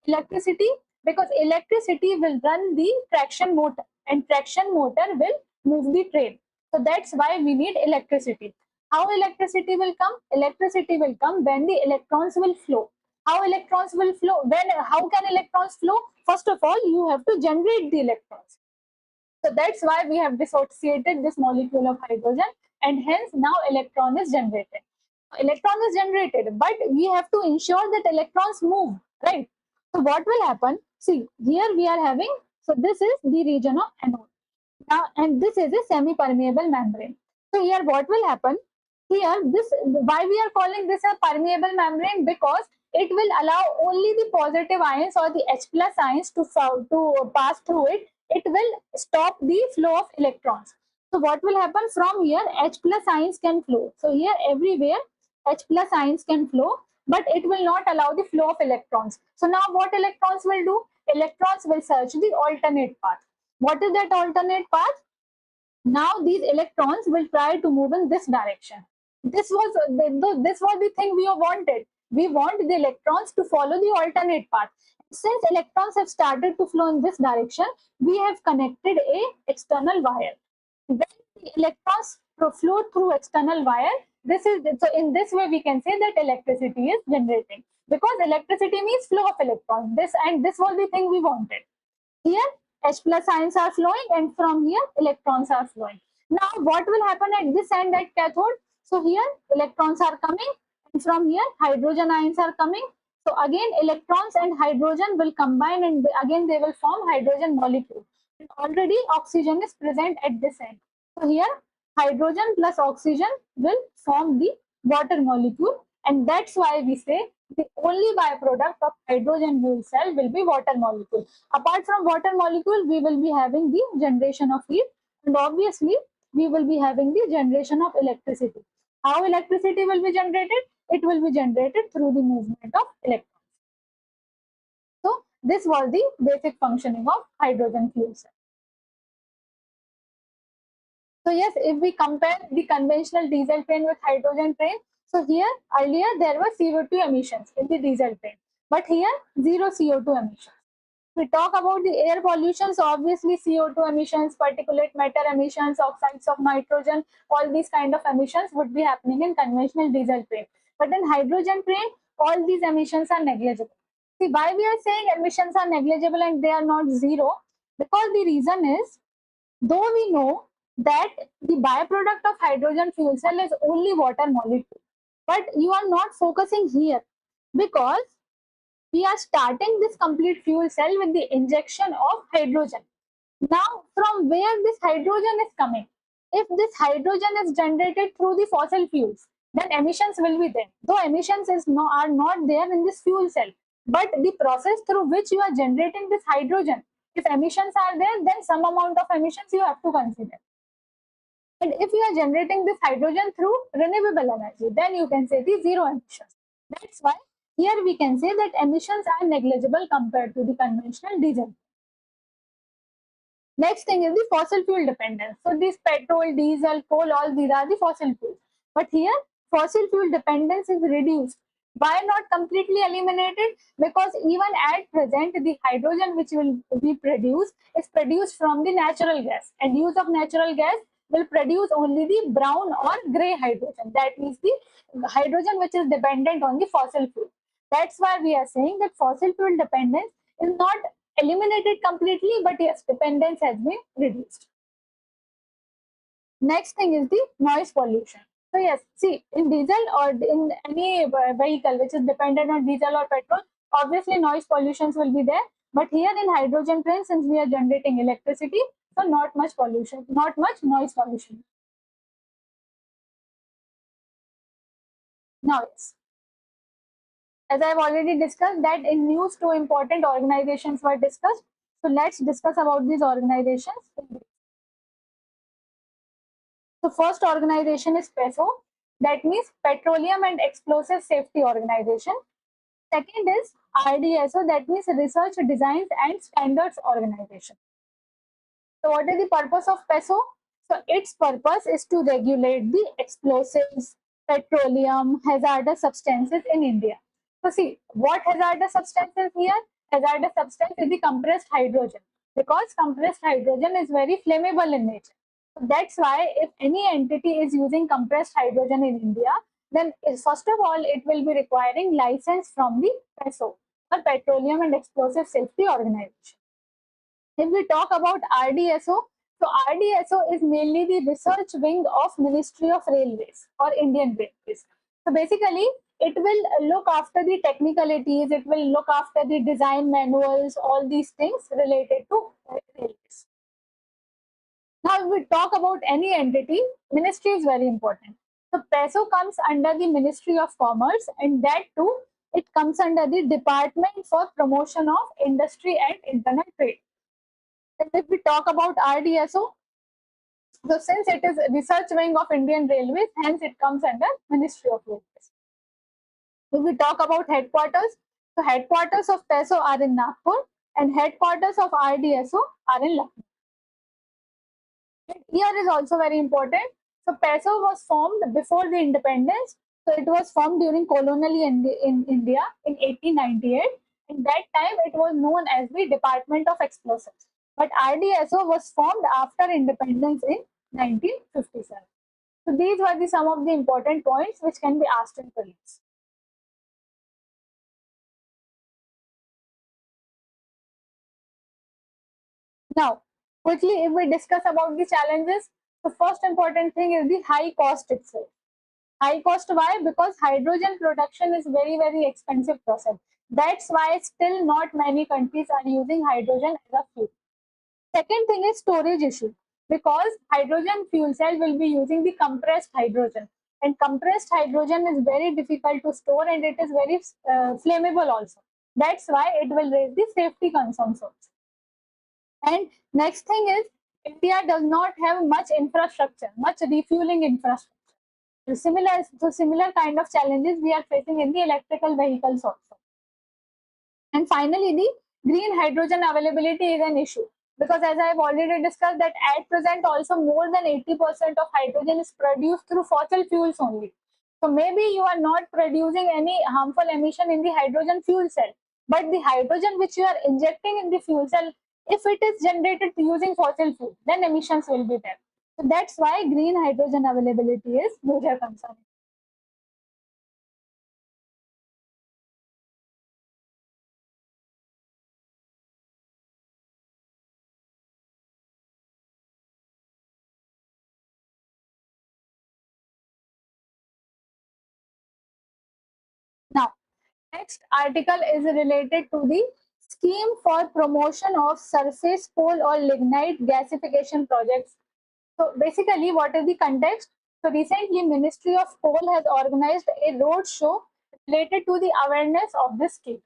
electricity? Because electricity will run the traction motor, and traction motor will move the train. So that's why we need electricity. How electricity will come? Electricity will come when the electrons will flow. How electrons will flow? How can electrons flow? First of all, you have to generate the electrons. So that's why we have dissociated this molecule of hydrogen, and hence now electron is generated. Electron is generated, but we have to ensure that electrons move, right? So what will happen? See, here we are having, so this is the region of anode. Now, and this is a semi-permeable membrane. So here what will happen? Here, this, why we are calling this a permeable membrane? Because it will allow only the positive ions or the H plus ions to pass through it. It will stop the flow of electrons. So what will happen from here? H plus ions can flow. So here everywhere H plus ions can flow, but it will not allow the flow of electrons. So now what electrons will do? Electrons will search the alternate path. What is that alternate path? Now these electrons will try to move in this direction. This was the thing we wanted. We want the electrons to follow the alternate path. Since electrons have started to flow in this direction, we have connected a external wire. When the electrons flow through external wire, so in this way we can say that electricity is generating, because electricity means flow of electrons. This was the thing we wanted. Here H plus ions are flowing, and from here electrons are flowing. Now what will happen at this end at cathode? So here electrons are coming, and from here hydrogen ions are coming. So again electrons and hydrogen will combine, and again they will form hydrogen molecule. And already oxygen is present at this end. So here hydrogen plus oxygen will form the water molecule, and that's why we say the only byproduct of hydrogen fuel cell will be water molecule. Apart from water molecule, we will be having the generation of heat, and obviously we will be having the generation of electricity. How electricity will be generated? It will be generated through the movement of electrons. So this was the basic functioning of hydrogen fuel cell. So yes, if we compare the conventional diesel train with hydrogen train, so here earlier there were CO2 emissions in the diesel train, but here zero CO2 emissions. We talk about the air pollution, so obviously CO2 emissions, particulate matter emissions, oxides of nitrogen, all these kind of emissions would be happening in conventional diesel train. But in hydrogen train, all these emissions are negligible. See, why we are saying emissions are negligible and they are not zero? Because the reason is, though we know that the byproduct of hydrogen fuel cell is only water molecule, but you are not focusing here because we are starting this complete fuel cell with the injection of hydrogen. Now, from where this hydrogen is coming? If this hydrogen is generated through the fossil fuels, then emissions will be there. Though emissions are not there in this fuel cell, but the process through which you are generating this hydrogen, if emissions are there, then some amount of emissions you have to consider. And if you are generating this hydrogen through renewable energy, then you can say the zero emissions. That's why here we can say that emissions are negligible compared to the conventional diesel. Next thing is the fossil fuel dependence. So these petrol, diesel, coal, all these are the fossil fuels. But here fossil fuel dependence is reduced. Why not completely eliminated? Because even at present, the hydrogen which will be produced is produced from the natural gas, and use of natural gas will produce only the brown or gray hydrogen. That means the hydrogen which is dependent on the fossil fuel. That's why we are saying that fossil fuel dependence is not eliminated completely, but yes, dependence has been reduced. Next thing is the noise pollution. So yes, see, in diesel or in any vehicle which is dependent on diesel or petrol, obviously noise pollutions will be there. But here in hydrogen train, since we are generating electricity, so not much pollution, not much noise pollution. Now, yes, as I've already discussed that in news, two important organizations were discussed. So let's discuss about these organizations. So first organization is PESO, that means Petroleum and Explosive Safety Organization. Second is RDSO, that means Research Designs and Standards Organization. So what is the purpose of PESO? So its purpose is to regulate the explosives, petroleum, hazardous substances in India. So see, what hazardous substances here? Hazardous substance is the compressed hydrogen, because compressed hydrogen is very flammable in nature. So that's why if any entity is using compressed hydrogen in India, then first of all, it will be requiring license from the PESO, or Petroleum and Explosive Safety Organization. If we talk about RDSO, so RDSO is mainly the research wing of Ministry of Railways or Indian Railways. So basically, it will look after the technicalities, it will look after the design manuals, all these things related to railways. Now, if we talk about any entity, ministry is very important. So PESO comes under the Ministry of Commerce, and that too, it comes under the Department for Promotion of Industry and Internal Trade. And if we talk about RDSO, so since it is research wing of Indian Railways, hence it comes under Ministry of Railways. If we talk about headquarters, so headquarters of PESO are in Nagpur and headquarters of RDSO are in Lucknow. And here is also very important. So PESO was formed before the independence. So it was formed during colonial in India in 1898. In that time, it was known as the Department of Explosives. But RDSO was formed after independence in 1957. So these were some of the important points which can be asked in prelims. Now, quickly, if we discuss about the challenges, the first important thing is the high cost itself. High cost, why? Because hydrogen production is very expensive process. That's why still not many countries are using hydrogen as a fuel. Second thing is storage issue, because hydrogen fuel cell will be using the compressed hydrogen, and compressed hydrogen is very difficult to store and it is very flammable also. That's why it will raise the safety concerns also. And next thing is, India does not have much infrastructure, much refueling infrastructure. Similar kind of challenges we are facing in the electrical vehicles also. And finally, the green hydrogen availability is an issue, because as I have already discussed that at present also more than 80% of hydrogen is produced through fossil fuels only. So maybe you are not producing any harmful emission in the hydrogen fuel cell, But the hydrogen which you are injecting in the fuel cell, if it is generated using fossil fuel, then emissions will be there. So that's why green hydrogen availability is major concern. Now, next article is related to the scheme for promotion of surface coal or lignite gasification projects. So basically, what is the context? So recently, Ministry of Coal has organized a road show related to the awareness of this scheme.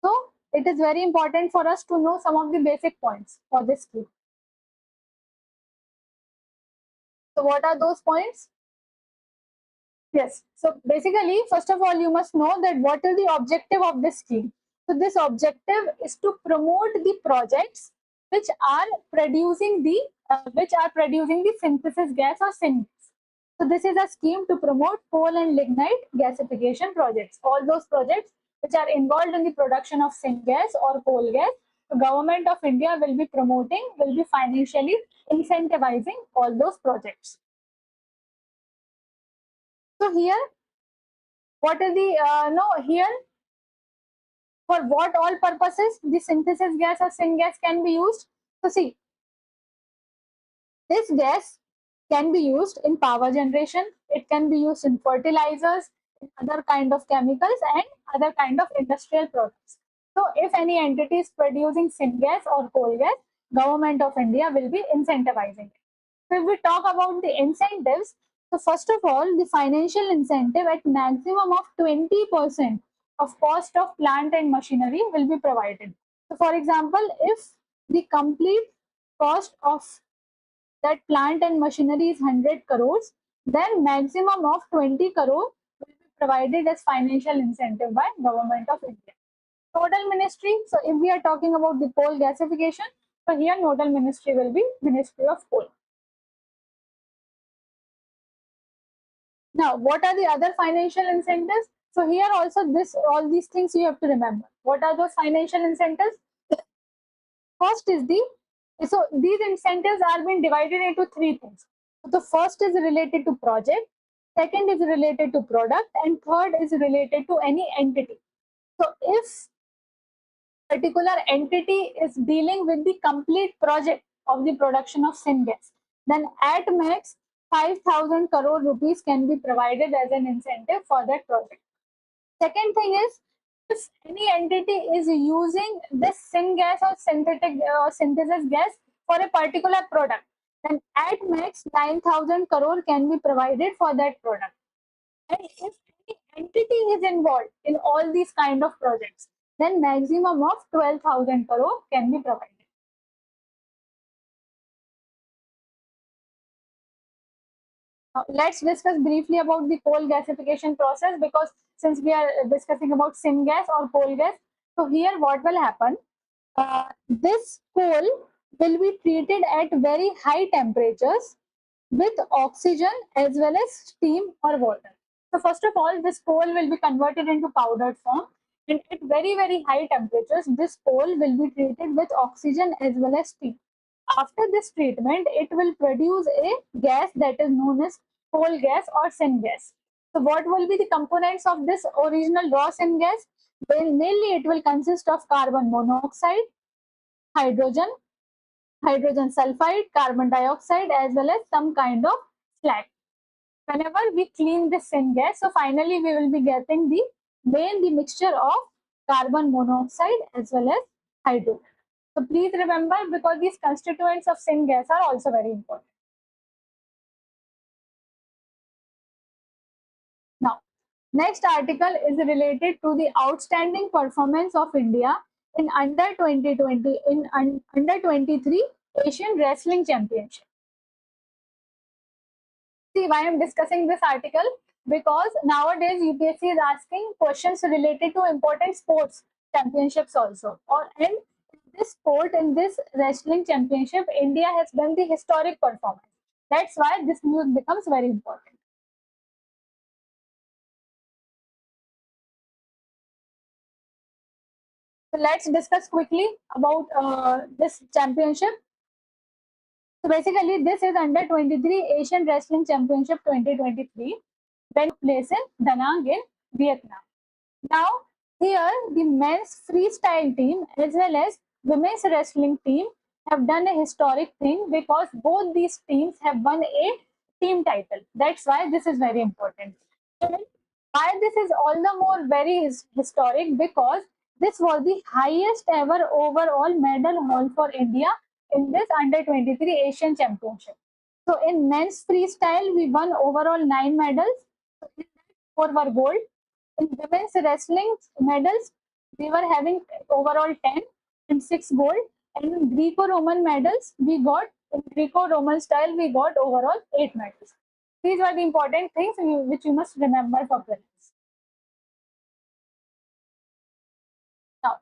So it is very important for us to know some of the basic points for this scheme. So what are those points? Yes. So basically, first of all, you must know that what is the objective of this scheme. So this objective is to promote the projects which are producing the synthesis gas or syngas. So this is a scheme to promote coal and lignite gasification projects. All those projects which are involved in the production of syngas or coal gas, the government of India will be promoting, will be financially incentivizing all those projects. So here, what is the no here for what all purposes the synthesis gas or syngas can be used? So see, this gas can be used in power generation. It can be used in fertilizers, in other kind of chemicals, and other kind of industrial products. So if any entity is producing syngas or coal gas, government of India will be incentivizing it. So if we talk about the incentives, so first of all, the financial incentive at maximum of 20% of cost of plant and machinery will be provided. So for example, if the complete cost of that plant and machinery is 100 crores, then maximum of 20 crore will be provided as financial incentive by Government of India. Nodal ministry, so if we are talking about the coal gasification, so here nodal ministry will be Ministry of Coal. Now, what are the other financial incentives? So here also all these things you have to remember. What are those financial incentives? First is so these incentives are being divided into three things. So the first is related to project, second is related to product, and third is related to any entity. So if particular entity is dealing with the complete project of the production of syngas, then at max 5,000 crore rupees can be provided as an incentive for that project. Second thing is, if any entity is using this syngas or synthesis gas for a particular product, then at max 9,000 crore can be provided for that product. And if any entity is involved in all these kind of projects, then maximum of 12,000 crore can be provided. Let's discuss briefly about the coal gasification process, because since we are discussing about syngas or coal gas, so here what will happen? This coal will be treated at very high temperatures with oxygen as well as steam or water. So first of all, this coal will be converted into powdered form, and at very, very high temperatures, this coal will be treated with oxygen as well as steam. After this treatment, it will produce a gas that is known as coal gas or syngas. So what will be the components of this original raw syngas? Well, mainly it will consist of carbon monoxide, hydrogen, hydrogen sulfide, carbon dioxide, as well as some kind of slag. Whenever we clean this syngas, so finally we will be getting the mixture of carbon monoxide as well as hydrogen. So please remember, because these constituents of syngas are also very important. Now, next article is related to the outstanding performance of India in under 2020 in under 23 Asian Wrestling Championship. See why I'm discussing this article? Because nowadays UPSC is asking questions related to important sports championships also. Or in this sport, in this wrestling championship, India has done the historic performance. That's why this news becomes very important. So let's discuss quickly about this championship. So basically, this is Under 23 Asian Wrestling Championship 2023, when place in Da Nang in Vietnam. Now, here the men's freestyle team as well as women's wrestling team have done a historic thing because both these teams have won a team title. That's why this is very important. And why this is all the more very historic, because this was the highest ever overall medal haul for India in this Under 23 Asian Championship. So in men's freestyle, we won overall 9 medals. 4 were gold. In women's wrestling medals, we were having overall 10 and 6 gold. And in Greco-Roman medals, we got, in Greco-Roman style, we got overall 8 medals. These are the important things which you must remember for prelims. Now,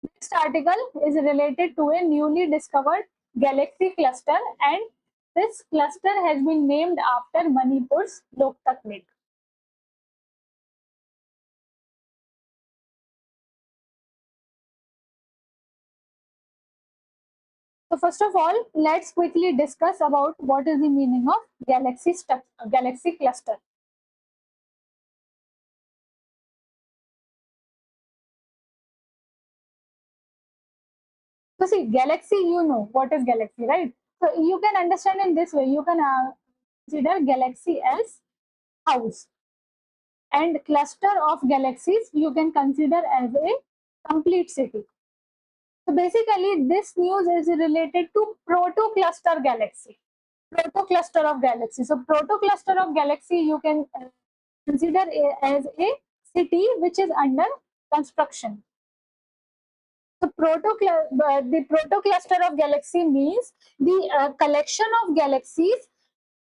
next article is related to a newly discovered galaxy cluster, and this cluster has been named after Manipur's Loktak Lake. So first of all, let's quickly discuss about what is the meaning of galaxy cluster. So see, galaxy, you know what is galaxy, right? So you can understand in this way. You can consider galaxy as house, and cluster of galaxies you can consider as a complete city. So basically, this news is related to proto-cluster galaxy. Proto-cluster of galaxy. So proto-cluster of galaxy you can consider as a city which is under construction. So the proto-cluster of galaxy means the collection of galaxies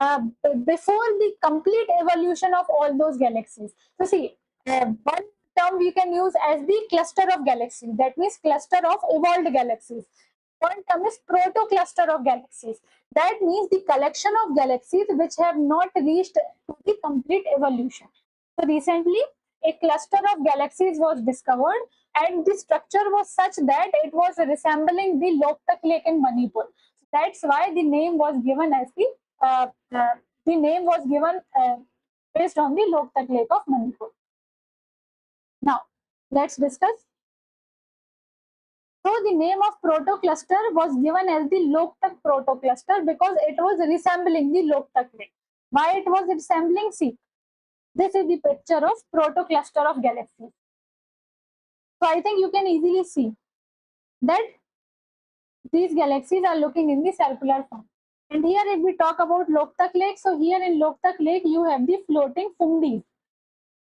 uh, before the complete evolution of all those galaxies. So see, one term we can use as the cluster of galaxies. That means cluster of evolved galaxies. One term is proto-cluster of galaxies. That means the collection of galaxies which have not reached to the complete evolution. So recently, a cluster of galaxies was discovered, and the structure was such that it was resembling the Loktak Lake in Manipur. That's why the name was given as uh, uh, the name was given based on the Loktak Lake of Manipur. Now, let's discuss. So the name of proto-cluster was given as the Loktak proto-cluster because it was resembling the Loktak Lake. Why it was resembling? See, this is the picture of proto-cluster of galaxies. So I think you can easily see that these galaxies are looking in the circular form. And here if we talk about Loktak Lake, so here in Loktak Lake you have the floating fumdis.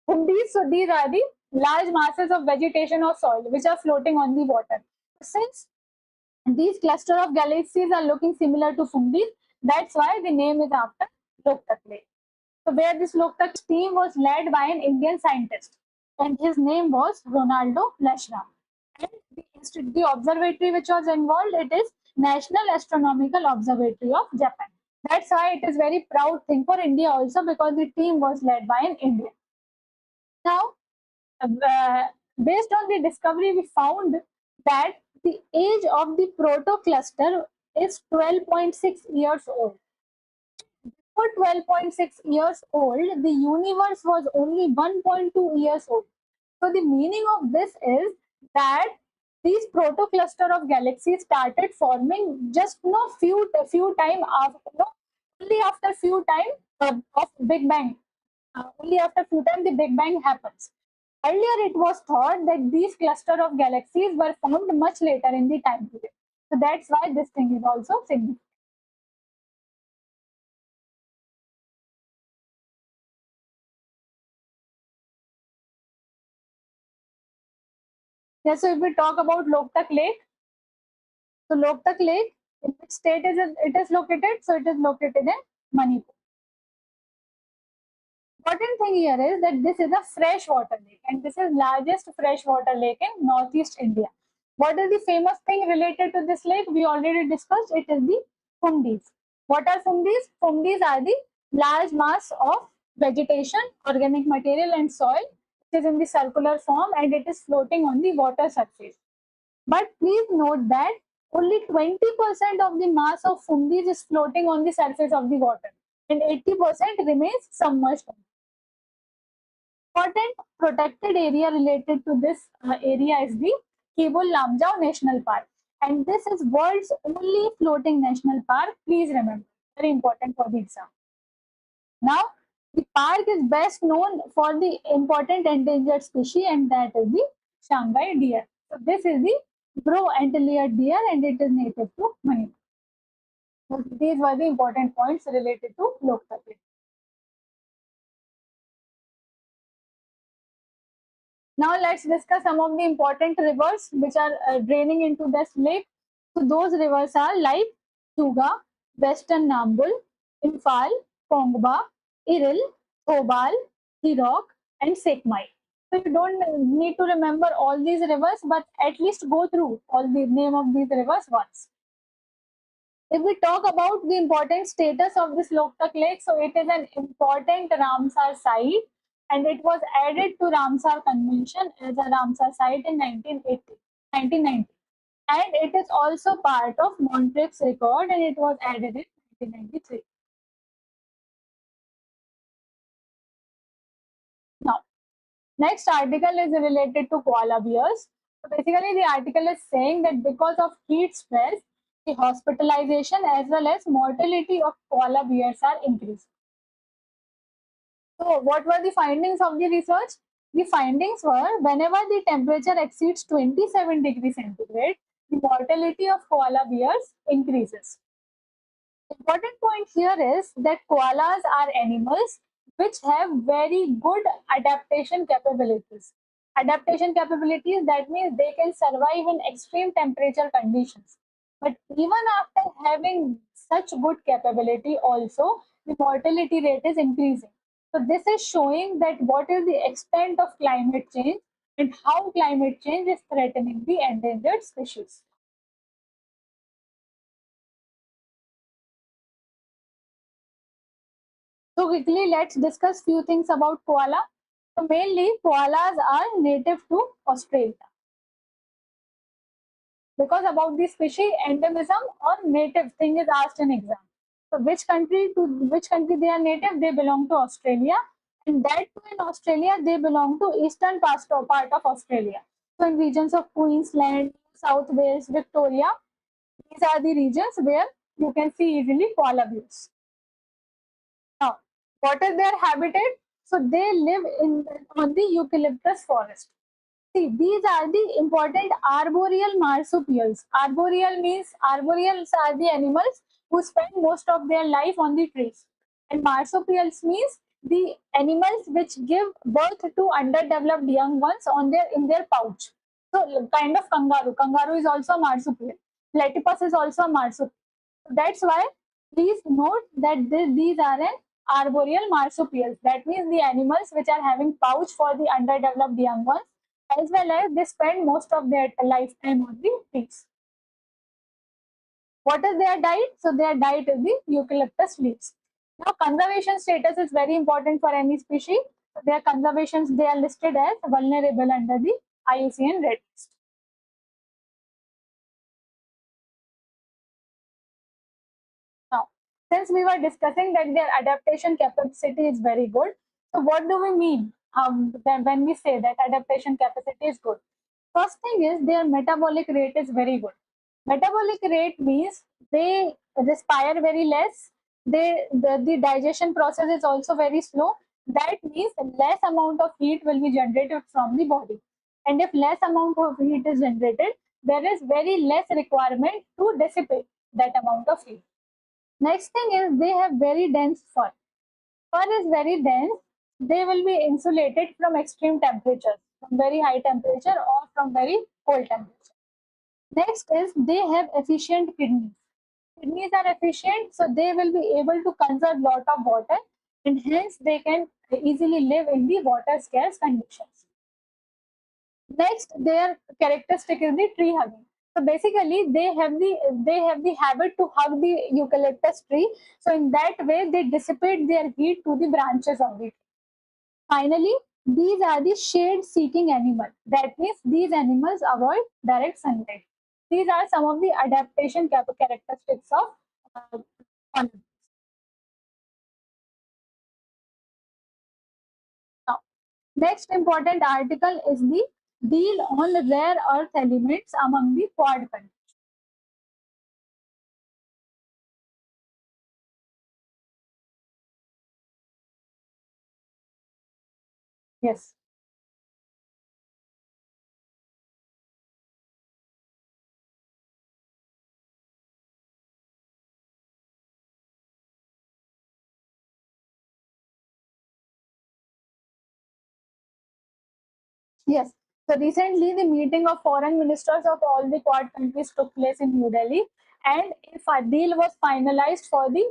Fumdis, so these are the large masses of vegetation or soil which are floating on the water. Since these cluster of galaxies are looking similar to fumdis, that's why the name is after Loktak Lake. So where this Loktak team was led by an Indian scientist, and his name was Ronaldo Lashram. And the observatory which was involved, it is National Astronomical Observatory of Japan. That's why it is very proud thing for India also, because the team was led by an Indian. Now, based on the discovery, we found that the age of the proto-cluster is 12.6 years old. For 12.6 years old, the universe was only 1.2 years old. So the meaning of this is that these proto-cluster of galaxies started forming just few time after, only after few time of Big Bang. Only after few time the Big Bang happens. Earlier, it was thought that these cluster of galaxies were formed much later in the time period. So that's why this thing is also significant. Yeah, so if we talk about Loktak Lake, so Loktak Lake, in which state is it is located? So it is located in Manipur. Important thing here is that this is a freshwater lake, and this is largest freshwater lake in Northeast India. What is the famous thing related to this lake? We already discussed. It is the fumdis. What are fumdis? Fumdis are the large mass of vegetation, organic material, and soil. It is in the circular form and it is floating on the water surface. But please note that only 20% of the mass of fungus is floating on the surface of the water, and 80% remains submerged. Important protected area related to this area is the Kebul Lamjao National Park, and this is world's only floating national park. Please remember, very important for the exam. Now, the park is best known for the important endangered species, and that is the Shanghai deer. So this is the Bro-antlered deer, and it is native to Manipur. So these were the important points related to Loktak Lake. Now let's discuss some of the important rivers which are draining into this lake. So those rivers are like Tuga, Western Nambul, Imphal, Kongba, Iril, Thobal, Hirok, and Sekmai. So you don't need to remember all these rivers, but at least go through all the name of these rivers once. If we talk about the important status of this Loktak Lake, so it is an important Ramsar site, and it was added to Ramsar Convention as a Ramsar site in 1990. And it is also part of Montreux record, and it was added in 1993. Now, next article is related to koala bears. So basically, the article is saying that because of heat stress, the hospitalization as well as mortality of koala bears are increasing. So, what were the findings of the research? The findings were whenever the temperature exceeds 27 degrees centigrade, the mortality of koala bears increases. Important point here is that koalas are animals which have very good adaptation capabilities. Adaptation capabilities, that means they can survive in extreme temperature conditions. But even after having such good capability also, the mortality rate is increasing. So this is showing that what is the extent of climate change and how climate change is threatening the endangered species. So quickly, let's discuss few things about koala. So mainly, koalas are native to Australia. Because about the species endemism or native thing is asked in exam. So which country they are native? They belong to Australia, and that too in Australia they belong to eastern part of Australia. So in regions of Queensland, South Wales, Victoria, these are the regions where you can see easily koala bears. Now, what is their habitat? So they live on the eucalyptus forest. See, these are the important arboreal marsupials. Arboreal means arboreals are the animals who spend most of their life on the trees. And marsupials means the animals which give birth to underdeveloped young ones in their pouch. So kind of kangaroo. Kangaroo is also a marsupial. Platypus is also a marsupial. That's why please note that these are an arboreal marsupials. That means the animals which are having pouch for the underdeveloped young ones, as well as they spend most of their lifetime on the trees. What is their diet? So their diet is the eucalyptus leaves. Now conservation status is very important for any species. Their conservations, they are listed as vulnerable under the IUCN Red List. Now, since we were discussing that their adaptation capacity is very good, so what do we mean when we say that adaptation capacity is good? First thing is their metabolic rate is very good. Metabolic rate means they respire very less. The digestion process is also very slow. That means less amount of heat will be generated from the body. And if less amount of heat is generated, there is very less requirement to dissipate that amount of heat. Next thing is they have very dense fur. Fur is very dense. They will be insulated from extreme temperatures, from very high temperature or from very cold temperature. Next is they have efficient kidneys. Kidneys are efficient, so they will be able to conserve lot of water, and hence they can easily live in the water scarce conditions. Next, their characteristic is the tree hugging. So basically, they have the habit to hug the eucalyptus tree. So in that way, they dissipate their heat to the branches of the tree. Finally, these are the shade-seeking animals. That means these animals avoid direct sunlight. These are some of the adaptation characteristics of colibri. Now, next important article is the deal on rare earth elements among the Quad countries. Yes. Yes. So recently, the meeting of foreign ministers of all the Quad countries took place in New Delhi, and a deal was finalized for the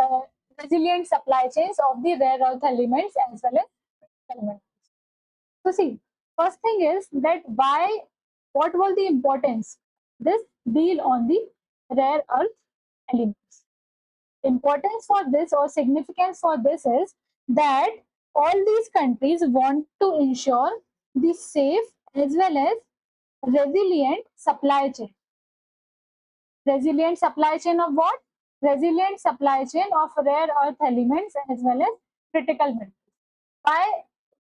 uh, resilient supply chains of the rare earth elements as well as elements. So see, first thing is that what was the importance this deal on the rare earth elements? Importance for this or significance for this is that all these countries want to ensure the safe as well as resilient supply chain. Resilient supply chain of what? Resilient supply chain of rare earth elements as well as critical minerals. Why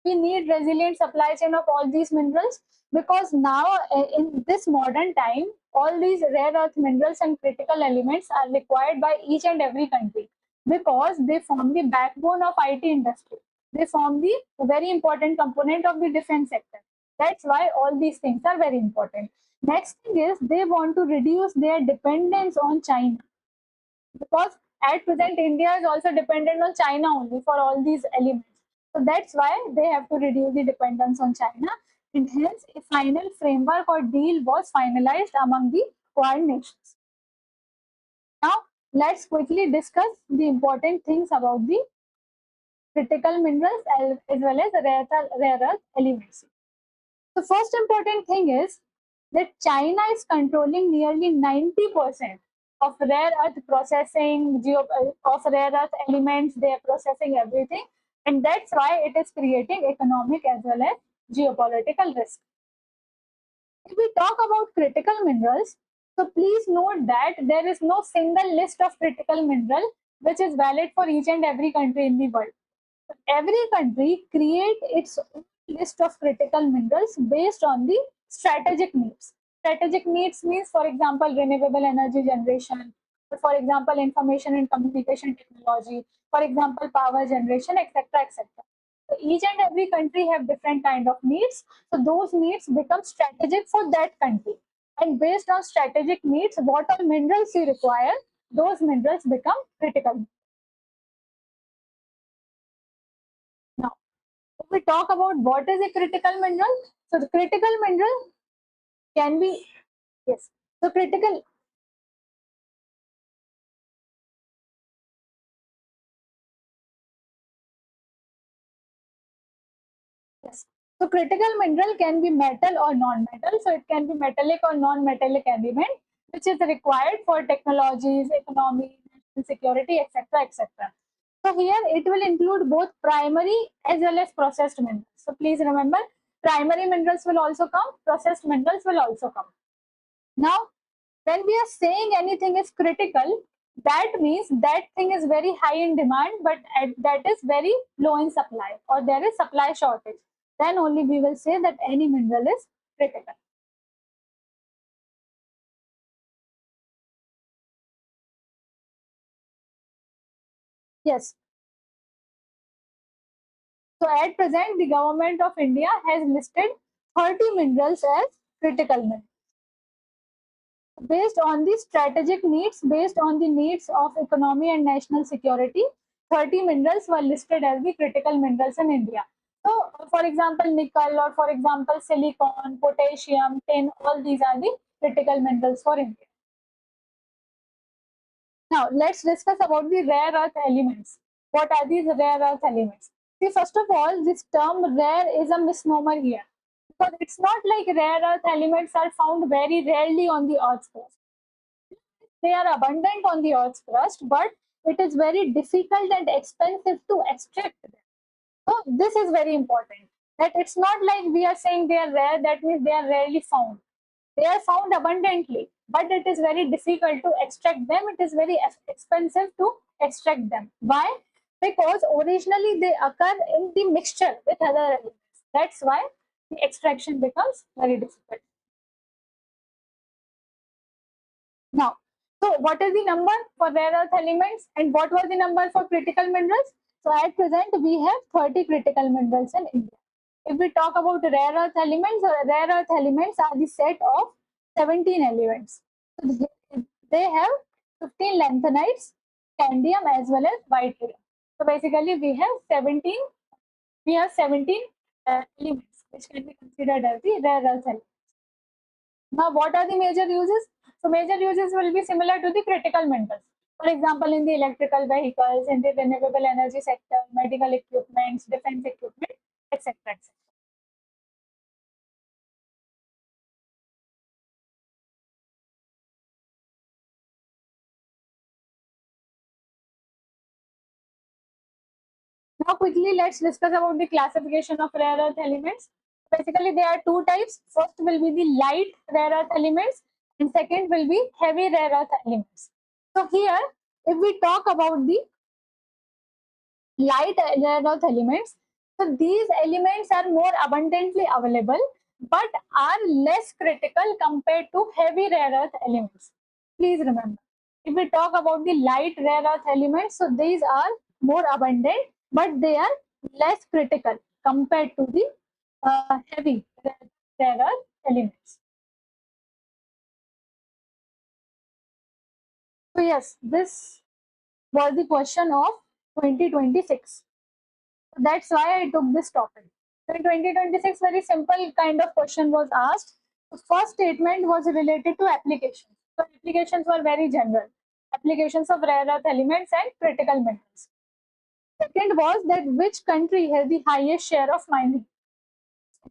we need resilient supply chain of all these minerals? Because now in this modern time, all these rare earth minerals and critical elements are required by each and every country because they form the backbone of IT industry. They form the very important component of the defense sector. That's why all these things are very important. Next thing is they want to reduce their dependence on China because at present India is also dependent on China only for all these elements. So that's why they have to reduce the dependence on China, and hence a final framework or deal was finalized among the Quad nations. Now let's quickly discuss the important things about the critical minerals as well as rare earth elements. The first important thing is that China is controlling nearly 90% of rare earth processing, of rare earth elements. They are processing everything. And that's why it is creating economic as well as geopolitical risk. If we talk about critical minerals, so please note that there is no single list of critical mineral which is valid for each and every country in the world. Every country create its own list of critical minerals based on the strategic needs. Strategic needs means, for example, renewable energy generation, for example, information and communication technology, for example, power generation, etc., etc. So each and every country have different kind of needs. So those needs become strategic for that country. And based on strategic needs, what all minerals you require, those minerals become critical. Now, if we talk about what is a critical mineral, so the critical mineral can be, yes, so critical, yes, so critical mineral can be metal or non-metal, so it can be metallic or non-metallic element which is required for technologies, economy, national security, etc., etc. So here it will include both primary as well as processed minerals. So please remember, primary minerals will also come, processed minerals will also come. Now, when we are saying anything is critical, that means that thing is very high in demand, but that is very low in supply, or there is supply shortage. Then only we will say that any mineral is critical. Yes. So at present, the government of India has listed 30 minerals as critical minerals. Based on the strategic needs, based on the needs of economy and national security, 30 minerals were listed as the critical minerals in India. So, for example, nickel or for example, silicon, potassium, tin, all these are the critical minerals for India. Now, let's discuss about the rare earth elements. What are these rare earth elements? See, first of all, this term rare is a misnomer here. Because it's not like rare earth elements are found very rarely on the Earth's crust. They are abundant on the Earth's crust, but it is very difficult and expensive to extract them. So this is very important, that it's not like we are saying they are rare, that means they are rarely found. They are found abundantly, but it is very difficult to extract them. It is very expensive to extract them. Why? Because originally they occur in the mixture with other elements. That's why the extraction becomes very difficult. Now, so what is the number for rare earth elements and what was the number for critical minerals? So at present we have 30 critical minerals in India. If we talk about rare earth elements are the set of 17 elements. So they have 15 lanthanides, scandium as well as white helium. So basically we have 17 elements which can be considered as the rare earth elements. Now, what are the major uses? So, major uses will be similar to the critical minerals. For example, in the electrical vehicles, in the renewable energy sector, medical equipments, defense equipment, etc. etc. Now, quickly, let's discuss about the classification of rare earth elements. Basically, there are two types. First will be the light rare earth elements, and second will be heavy rare earth elements. So, here, if we talk about the light rare earth elements. So these elements are more abundantly available but are less critical compared to heavy rare earth elements. Please remember, if we talk about the light rare earth elements, so these are more abundant but they are less critical compared to the heavy rare earth elements. So yes, this was the question of 2026. That's why I took this topic. So in 2026, very simple kind of question was asked. The first statement was related to applications. So applications were very general. Applications of rare earth elements and critical metals. Second was that which country has the highest share of mining.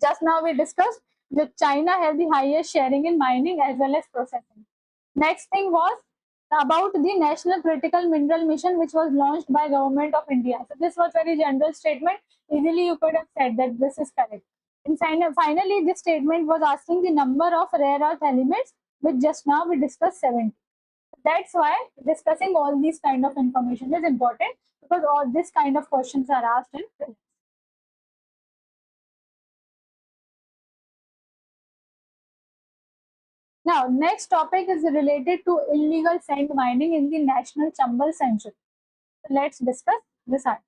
Just now we discussed that China has the highest sharing in mining as well as processing. Next thing was about the National Critical Mineral Mission, which was launched by Government of India. So this was very general statement. Easily you could have said that this is correct. And finally, this statement was asking the number of rare earth elements, which just now we discussed 70. That's why discussing all these kind of information is important, because all this kind of questions are asked in prelims. Now, next topic is related to illegal sand mining in the National Chambal Sanctuary. So let's discuss this article.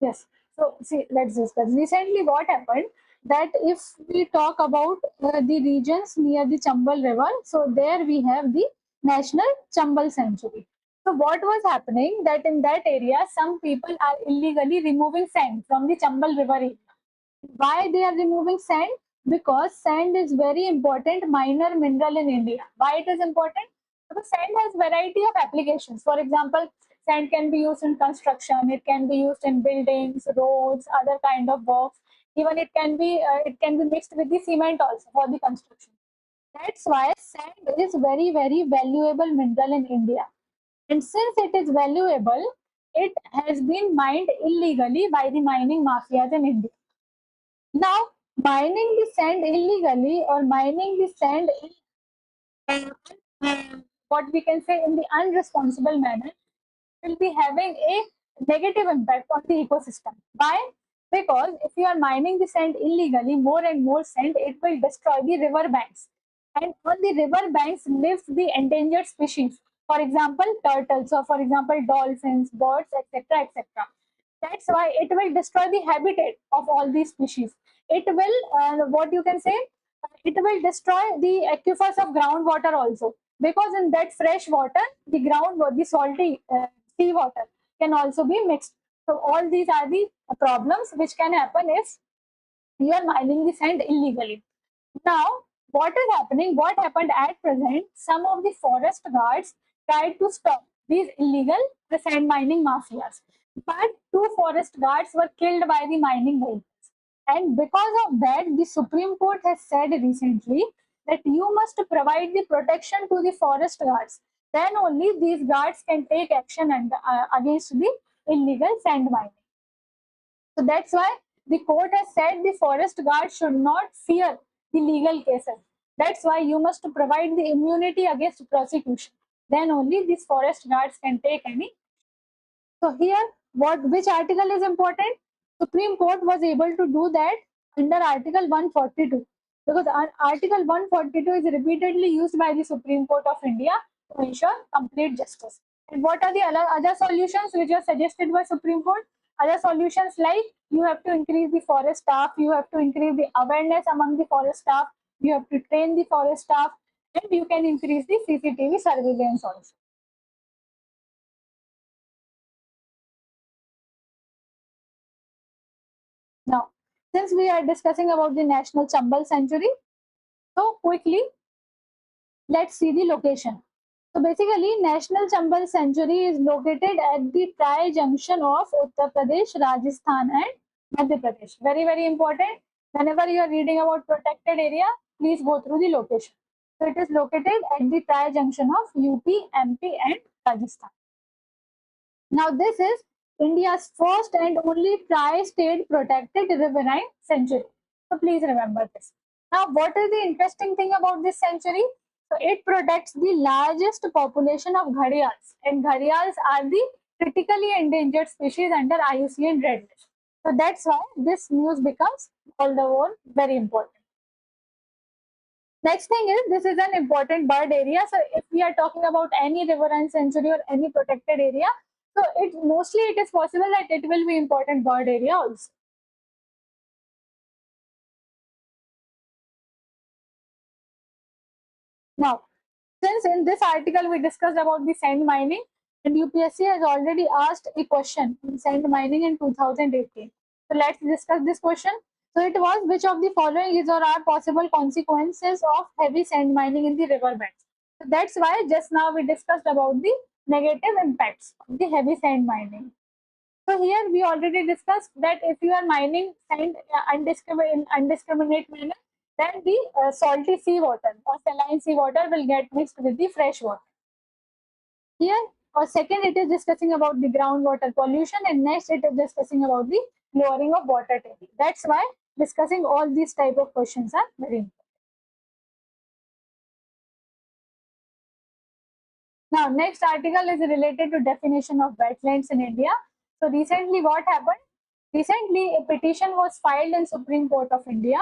Yes. So see, let's discuss. Recently, what happened that if we talk about the regions near the Chambal River, so there we have the National Chambal Sanctuary. So what was happening that in that area, some people are illegally removing sand from the Chambal River area. Why they are removing sand? Because sand is very important minor mineral in India. Why it is important? Because sand has variety of applications. For example, sand can be used in construction. It can be used in buildings, roads, other kind of works. Even it can be mixed with the cement also for the construction. That's why sand is very valuable mineral in India. And since it is valuable, it has been mined illegally by the mining mafias in India. Now, mining the sand illegally or mining the sand in what we can say in the unresponsible manner will be having a negative impact on the ecosystem. Why? Because if you are mining the sand illegally, more and more sand, it will destroy the river banks. And on the river banks lives the endangered species. For example, turtles, or for example, dolphins, birds, etc. etc. That's why it will destroy the habitat of all these species. It will, what you can say, it will destroy the aquifers of groundwater also. Because in that fresh water, the the salty sea water can also be mixed. So all these are the problems which can happen if you are mining the sand illegally. Now, what is happening? What happened at present? Some of the forest guards tried to stop these illegal the sand mining mafias. But two forest guards were killed by the mining vehicles. And because of that, the Supreme Court has said recently that you must provide the protection to the forest guards. Then only these guards can take action against the illegal sand mining. So that's why the court has said the forest guard should not fear the legal cases. That's why you must provide the immunity against prosecution. Then only these forest guards can take any. So here, which article is important? Supreme Court was able to do that under Article 142 because Article 142 is repeatedly used by the Supreme Court of India to ensure complete justice. And what are the other solutions which are suggested by Supreme Court? Other solutions like you have to increase the forest staff, you have to increase the awareness among the forest staff, you have to train the forest staff, and you can increase the CCTV surveillance also. Now, since we are discussing about the National Chambal Sanctuary, so quickly, let's see the location. So basically, National Chambal Sanctuary is located at the tri-junction of Uttar Pradesh, Rajasthan and Madhya Pradesh. Very, very important. Whenever you are reading about protected area, please go through the location. So it is located at the tri-junction of UP, MP and Rajasthan. Now this is India's first and only tri-state protected riverine sanctuary. So please remember this. Now what is the interesting thing about this sanctuary? So it protects the largest population of gharials, and gharials are the critically endangered species under IUCN Red List. So that's why this news becomes all the more very important. Next thing is this is an important bird area. So if we are talking about any riverine sanctuary or any protected area, so it is possible that it will be important bird area also. Now, since in this article we discussed about the sand mining, and UPSC has already asked a question on sand mining in 2018. So let's discuss this question. So it was, which of the following is or are possible consequences of heavy sand mining in the riverbeds? So that's why just now we discussed about the negative impacts of the heavy sand mining. So here we already discussed that if you are mining sand in undiscriminate manner, then the salty seawater or saline seawater will get mixed with the fresh water. Here, or second, it is discussing about the groundwater pollution, and next it is discussing about the lowering of water table. That's why discussing all these type of questions are very important. Now, next article is related to definition of wetlands in India. So recently what happened? Recently, a petition was filed in Supreme Court of India,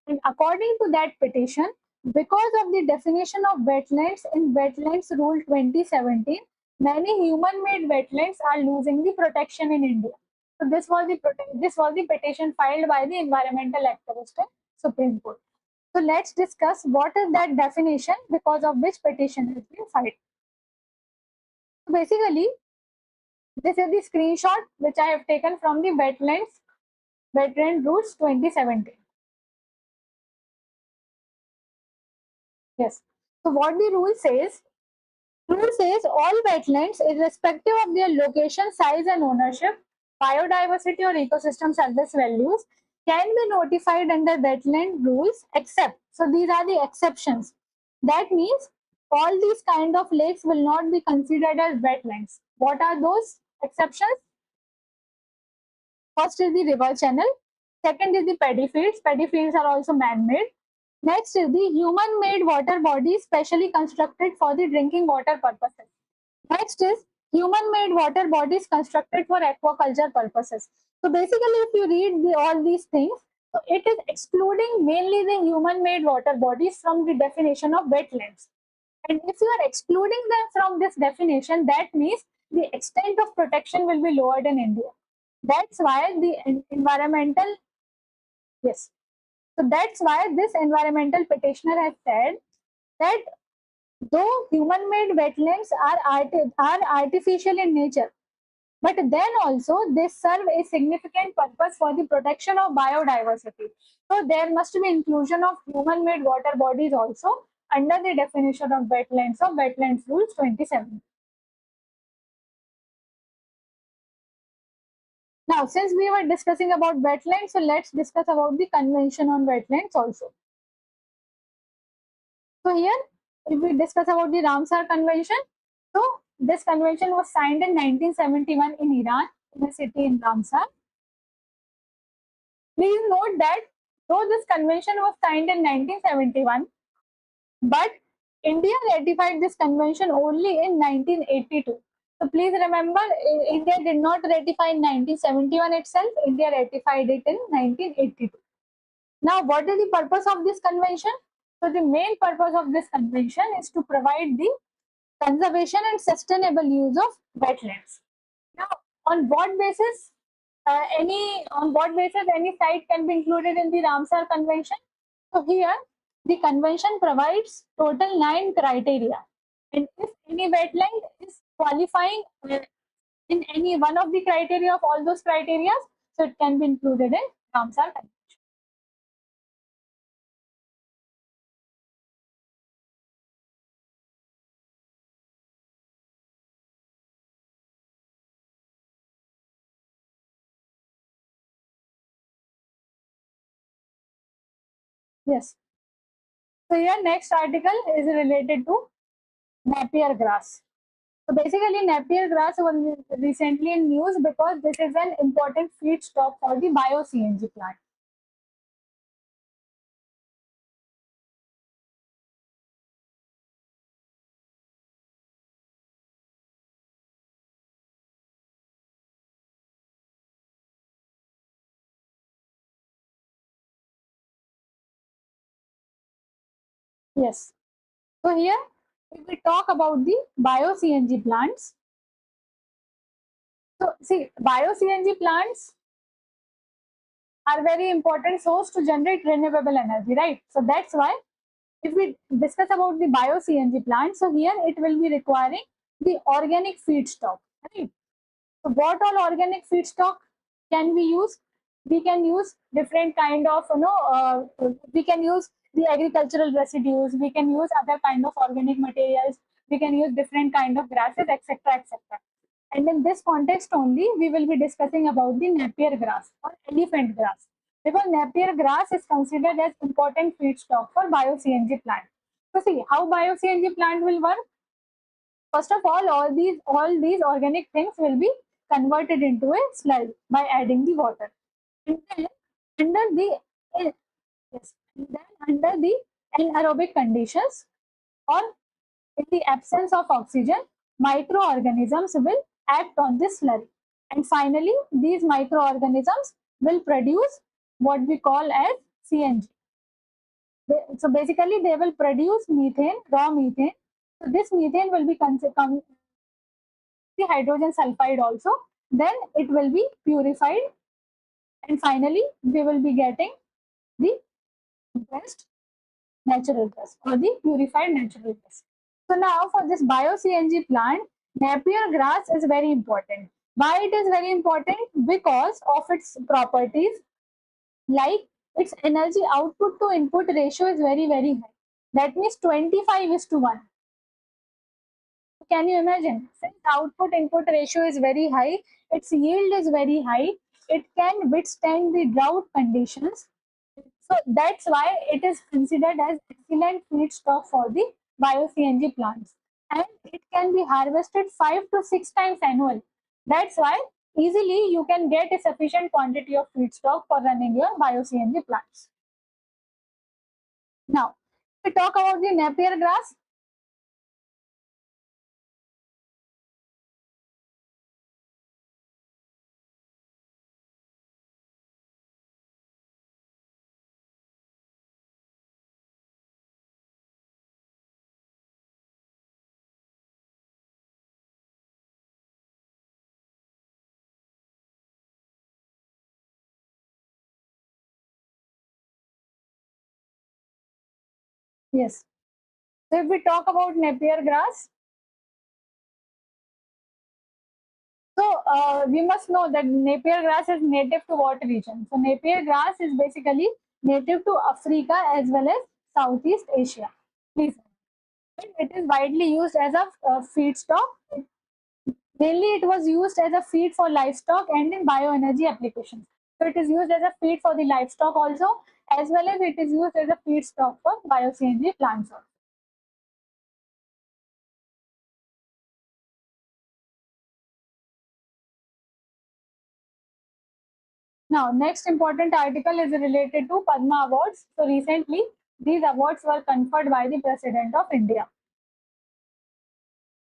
and according to that petition, because of the definition of wetlands in Wetlands Rule 2017, many human-made wetlands are losing the protection in India. So this was the petition filed by the environmental activist in Supreme Court. So let's discuss what is that definition because of which petition has been filed. So basically, this is the screenshot which I have taken from the Wetland Rules 2017. Yes. So what the rule says all wetlands, irrespective of their location, size, and ownership, biodiversity or ecosystem service values, can be notified under wetland rules, except. So these are the exceptions. That means all these kind of lakes will not be considered as wetlands. What are those exceptions? First is the river channel. Second is the paddy fields. Paddy fields are also man-made. Next is the human-made water bodies specially constructed for the drinking water purposes. Next is human-made water bodies constructed for aquaculture purposes. So basically, if you read all these things, so it is excluding mainly the human-made water bodies from the definition of wetlands. And if you are excluding them from this definition, that means the extent of protection will be lowered in India. That's why the environmental, yes. So that's why this environmental petitioner has said that though human-made wetlands are artificial in nature, but then also they serve a significant purpose for the protection of biodiversity. So there must be inclusion of human-made water bodies also under the definition of wetlands of Wetlands Rules 27. Now, since we were discussing about wetlands, so let's discuss about the Convention on Wetlands also. So here, if we discuss about the Ramsar Convention, so this convention was signed in 1971 in Iran, in a city in Ramsar. Please note that though this convention was signed in 1971, but India ratified this convention only in 1982. So please remember, India did not ratify in 1971 itself. India ratified it in 1982. Now, what is the purpose of this convention? So the main purpose of this convention is to provide the conservation and sustainable use of wetlands. Now, on what basis any site can be included in the Ramsar Convention? So here, the convention provides total 9 criteria, and if any wetland is qualifying in any one of the criteria of all those criteria, so it can be included in Ramsar Convention. Yes. So here next article is related to Napier grass. So basically Napier grass was recently in news because this is an important feedstock for the bio-CNG plant. Yes. So here, if we talk about the bio-CNG plants, so see, bio-CNG plants are very important source to generate renewable energy, right? So that's why if we discuss about the bio-CNG plant, so here it will be requiring the organic feedstock, right? So what all organic feedstock can we use? We can use different kind of, we can use the agricultural residues, we can use other kind of organic materials, we can use different kind of grasses, etc., etc. And in this context only, we will be discussing about the Napier grass or elephant grass. Because Napier grass is considered as important feedstock for bio-CNG plant. So see how bio-CNG plant will work. First of all these organic things will be converted into a slurry by adding the water. And then under the yes, and then under the anaerobic conditions or in the absence of oxygen, microorganisms will act on this slurry. And finally, these microorganisms will produce what we call as CNG. So basically, they will produce methane, raw methane. So this methane will be the hydrogen sulfide also. Then it will be purified, and finally, we will be getting the best natural gas or the purified natural gas. So now for this bio-CNG plant, Napier grass is very important. Why it is very important? Because of its properties, like its energy output to input ratio is very, very high. That means 25:1. Can you imagine? Since output input ratio is very high, its yield is very high, it can withstand the drought conditions. So that's why it is considered as excellent feedstock for the bio-CNG plants. And it can be harvested 5 to 6 times annually. That's why easily you can get a sufficient quantity of feedstock for running your bio-CNG plants. Now, we talk about the Napier grass. Yes. So if we talk about Napier grass, so we must know that Napier grass is native to what region? So Napier grass is basically native to Africa as well as Southeast Asia. Please, it is widely used as a feedstock. Mainly it was used as a feed for livestock and in bioenergy applications. So it is used as a feed for the livestock also, as well as it is used as a feedstock for bio-CNG plants also. Now, next important article is related to Padma Awards. So recently, these awards were conferred by the President of India.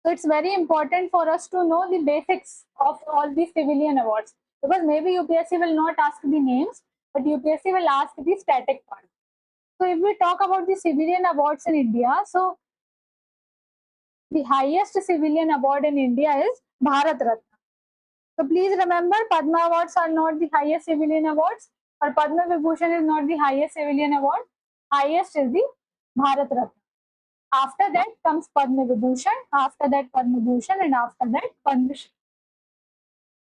So it's very important for us to know the basics of all these civilian awards, because maybe UPSC will not ask the names, but UPSC will ask the static part. So if we talk about the civilian awards in India, so the highest civilian award in India is Bharat Ratna. So please remember, Padma Awards are not the highest civilian awards, or Padma Vibhushan is not the highest civilian award. Highest is the Bharat Ratna. After that comes Padma Vibhushan, after that Padma Bhushan, and after that Padma Shri.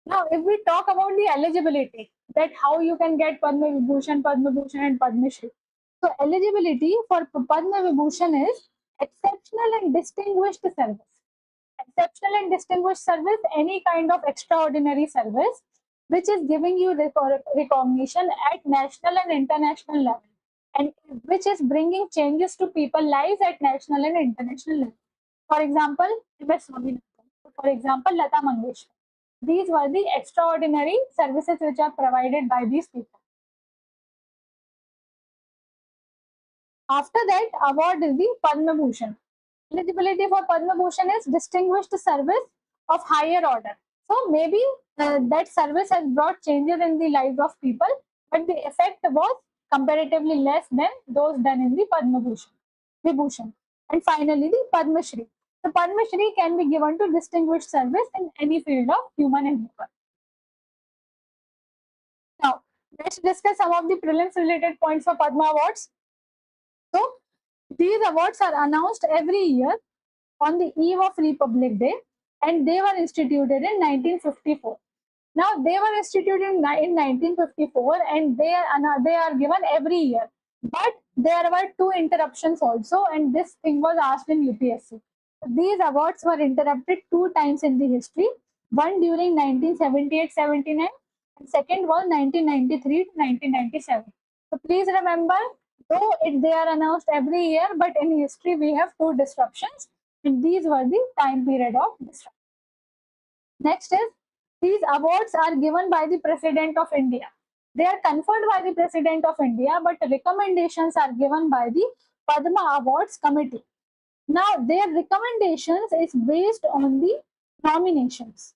Now, if we talk about the eligibility, that how you can get Padma Vibhushan, Padma Bhushan, and Padma Shri. So eligibility for Padma Vibhushan is exceptional and distinguished service. Exceptional and distinguished service, any kind of extraordinary service which is giving you recognition at national and international level, and which is bringing changes to people's lives at national and international level. For example, MS Swaminathan. For example, Lata Mangeshkar. These were the extraordinary services which are provided by these people. After that award is the Padma Bhushan. Eligibility for Padma Bhushan is distinguished service of higher order. So maybe that service has brought changes in the lives of people, but the effect was comparatively less than those done in the Padma Bhushan, Vibhushan. And finally, the Padma Shri. The Padma Shri can be given to distinguished service in any field of human endeavor. Now, let's discuss some of the prelims related points for Padma Awards. So, these awards are announced every year on the eve of Republic Day, and they were instituted in 1954. Now, they were instituted in 1954, and they are given every year. But there were two interruptions also, and this thing was asked in UPSC. These awards were interrupted two times in the history, one during 1978-79, and second was 1993 to 1997. So please remember, though they are announced every year, but in history we have two disruptions, and these were the time period of disruption. Next is, these awards are given by the President of India. They are conferred by the President of India, but recommendations are given by the Padma Awards Committee. Now, their recommendations is based on the nominations.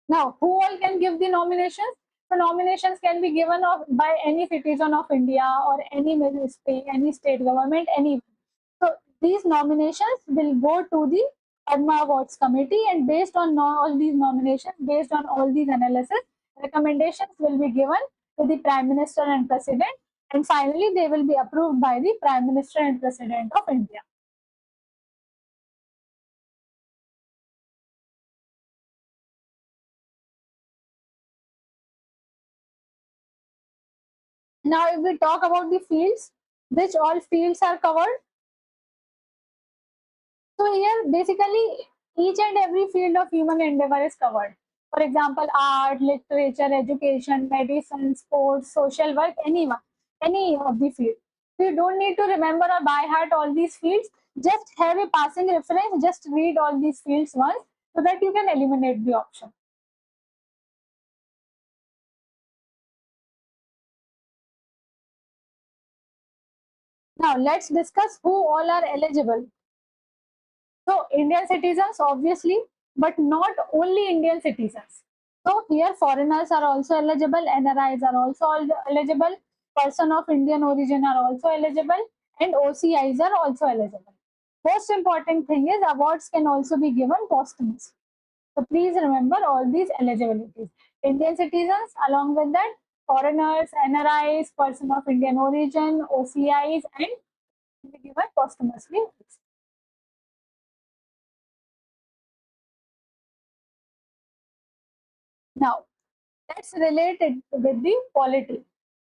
Now, who all can give the nominations? The nominations can be given by any citizen of India or any ministry, any state government, any. So these nominations will go to the Padma Awards Committee, and based on all these nominations, based on all these analysis, recommendations will be given to the Prime Minister and President, and finally they will be approved by the Prime Minister and President of India. Now, if we talk about the fields, which all fields are covered, so here basically each and every field of human endeavor is covered. For example, art, literature, education, medicine, sports, social work, any of the field. So you don't need to remember or by heart all these fields. Just have a passing reference, just read all these fields once so that you can eliminate the option. Now let's discuss who all are eligible. So Indian citizens, obviously, but not only Indian citizens. So here foreigners are also eligible, NRIs are also eligible, person of Indian origin are also eligible, and OCIs are also eligible. Most important thing is awards can also be given posthumously. So please remember all these eligibilities. Indian citizens, along with that, foreigners, NRIs, person of Indian origin, OCIs, and be given posthumously. Now, let's relate it with the polity.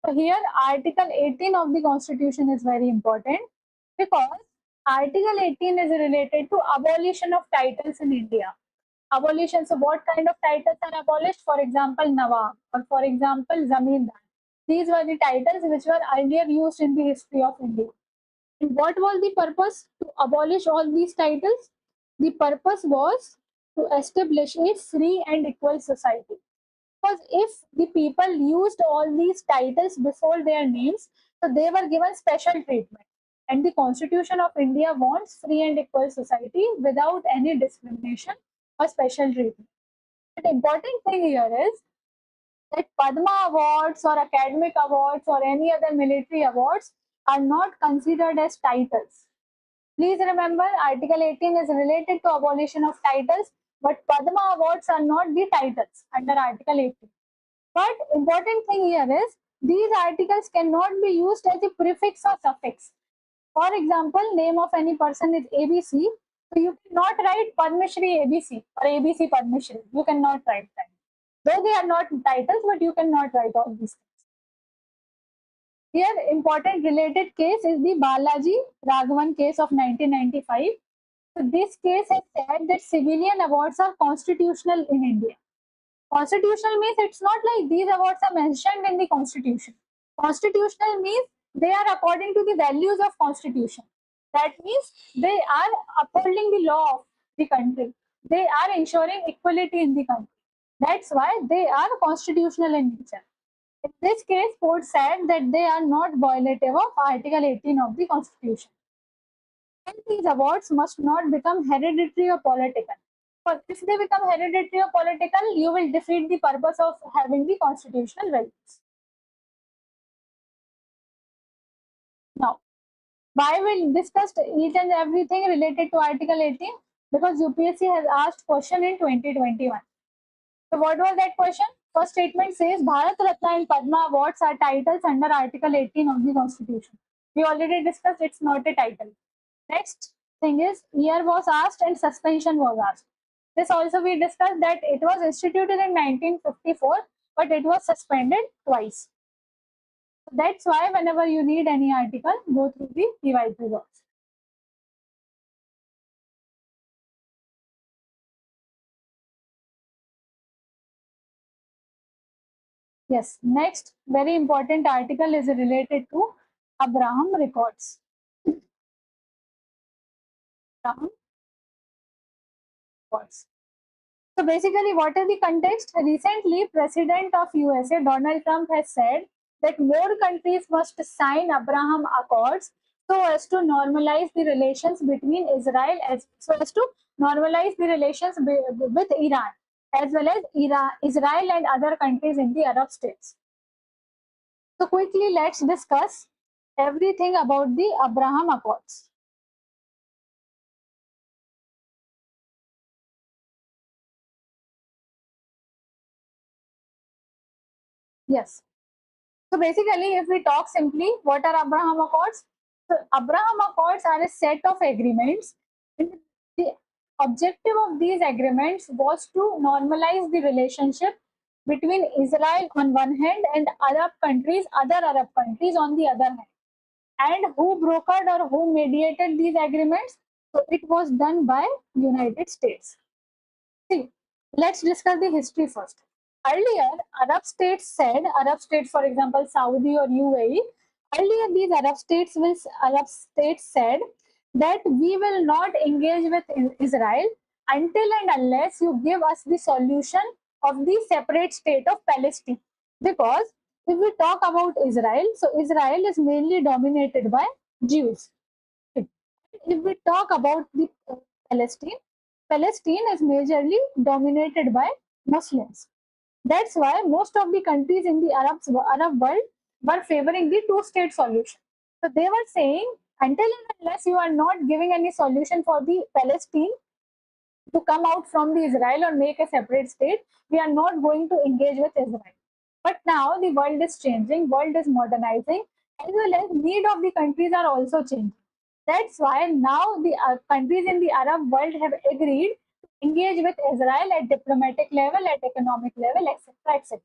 So here Article 18 of the Constitution is very important because Article 18 is related to abolition of titles in India. Abolition, so what kind of titles are abolished? For example, Nawab or for example, Zamindar. These were the titles which were earlier used in the history of India. And what was the purpose to abolish all these titles? The purpose was to establish a free and equal society. Because if the people used all these titles before their names, so they were given special treatment. And the Constitution of India wants free and equal society without any discrimination or special treatment. The important thing here is that Padma Awards or academic awards or any other military awards are not considered as titles. Please remember, Article 18 is related to abolition of titles, but Padma Awards are not the titles under Article 18. But important thing here is these articles cannot be used as a prefix or suffix. For example, name of any person is ABC, so you cannot write Padmashri ABC or ABC Padmashri. You cannot write that. Though they are not titles, but you cannot write all these things. Here, important related case is the Balaji Raghavan case of 1995. So this case has said that civilian awards are constitutional in India. Constitutional means it's not like these awards are mentioned in the Constitution. Constitutional means they are according to the values of Constitution. That means they are upholding the law of the country. They are ensuring equality in the country. That's why they are constitutional in nature. In this case, court said that they are not violative of Article 18 of the Constitution. And these awards must not become hereditary or political. But if they become hereditary or political, you will defeat the purpose of having the constitutional values. Now, why we discussed each and everything related to Article 18? Because UPSC has asked question in 2021. So what was that question? First statement says Bharat Ratna and Padma Awards are titles under Article 18 of the Constitution. We already discussed it's not a title. Next thing is year was asked and suspension was asked. This also we discussed that it was instituted in 1954, but it was suspended twice. So that's why whenever you read any article, go through the revised results. Yes, next very important article is related to Abraham records. Abraham records. So basically, what is the context? Recently, President of USA, Donald Trump, has said that more countries must sign Abraham Accords so as to normalize the relations between Israel, so as to normalize the relations with Iran, as well as Israel and other countries in the Arab states. So quickly, let's discuss everything about the Abraham Accords. Yes. So basically, if we talk simply, what are Abraham Accords? So Abraham Accords are a set of agreements. And the objective of these agreements was to normalize the relationship between Israel on one hand and other Arab countries on the other hand. And who brokered or who mediated these agreements? So it was done by United States. See, let's discuss the history first. Earlier, Arab states, for example, Saudi or UAE, earlier these Arab states said that we will not engage with Israel until and unless you give us the solution of the separate state of Palestine. Because if we talk about Israel, so Israel is mainly dominated by Jews. If we talk about the Palestine, Palestine is majorly dominated by Muslims. That's why most of the countries in the Arab world were favoring the two-state solution. So they were saying, until and unless you are not giving any solution for the Palestine to come out from the Israel or make a separate state, we are not going to engage with Israel. But now the world is changing, world is modernizing, as well as need of the countries are also changing. That's why now the countries in the Arab world have agreed to engage with Israel at diplomatic level, at economic level, etc., etc.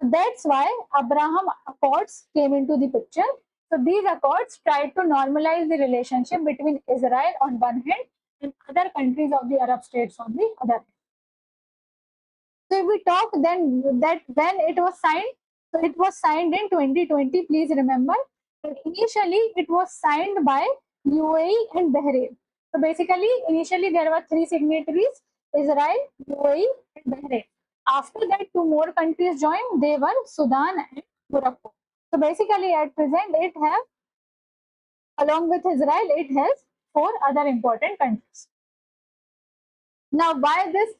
That's why Abraham Accords came into the picture. So these accords tried to normalize the relationship between Israel on one hand and other countries of the Arab states on the other hand. So if we talk then that when it was signed, so it was signed in 2020, please remember. And initially it was signed by UAE and Bahrain. So basically, initially there were three signatories, Israel, UAE and Bahrain. After that, two more countries joined, they were Sudan and Morocco. So basically at present it have, along with Israel, it has four other important countries. Now, why this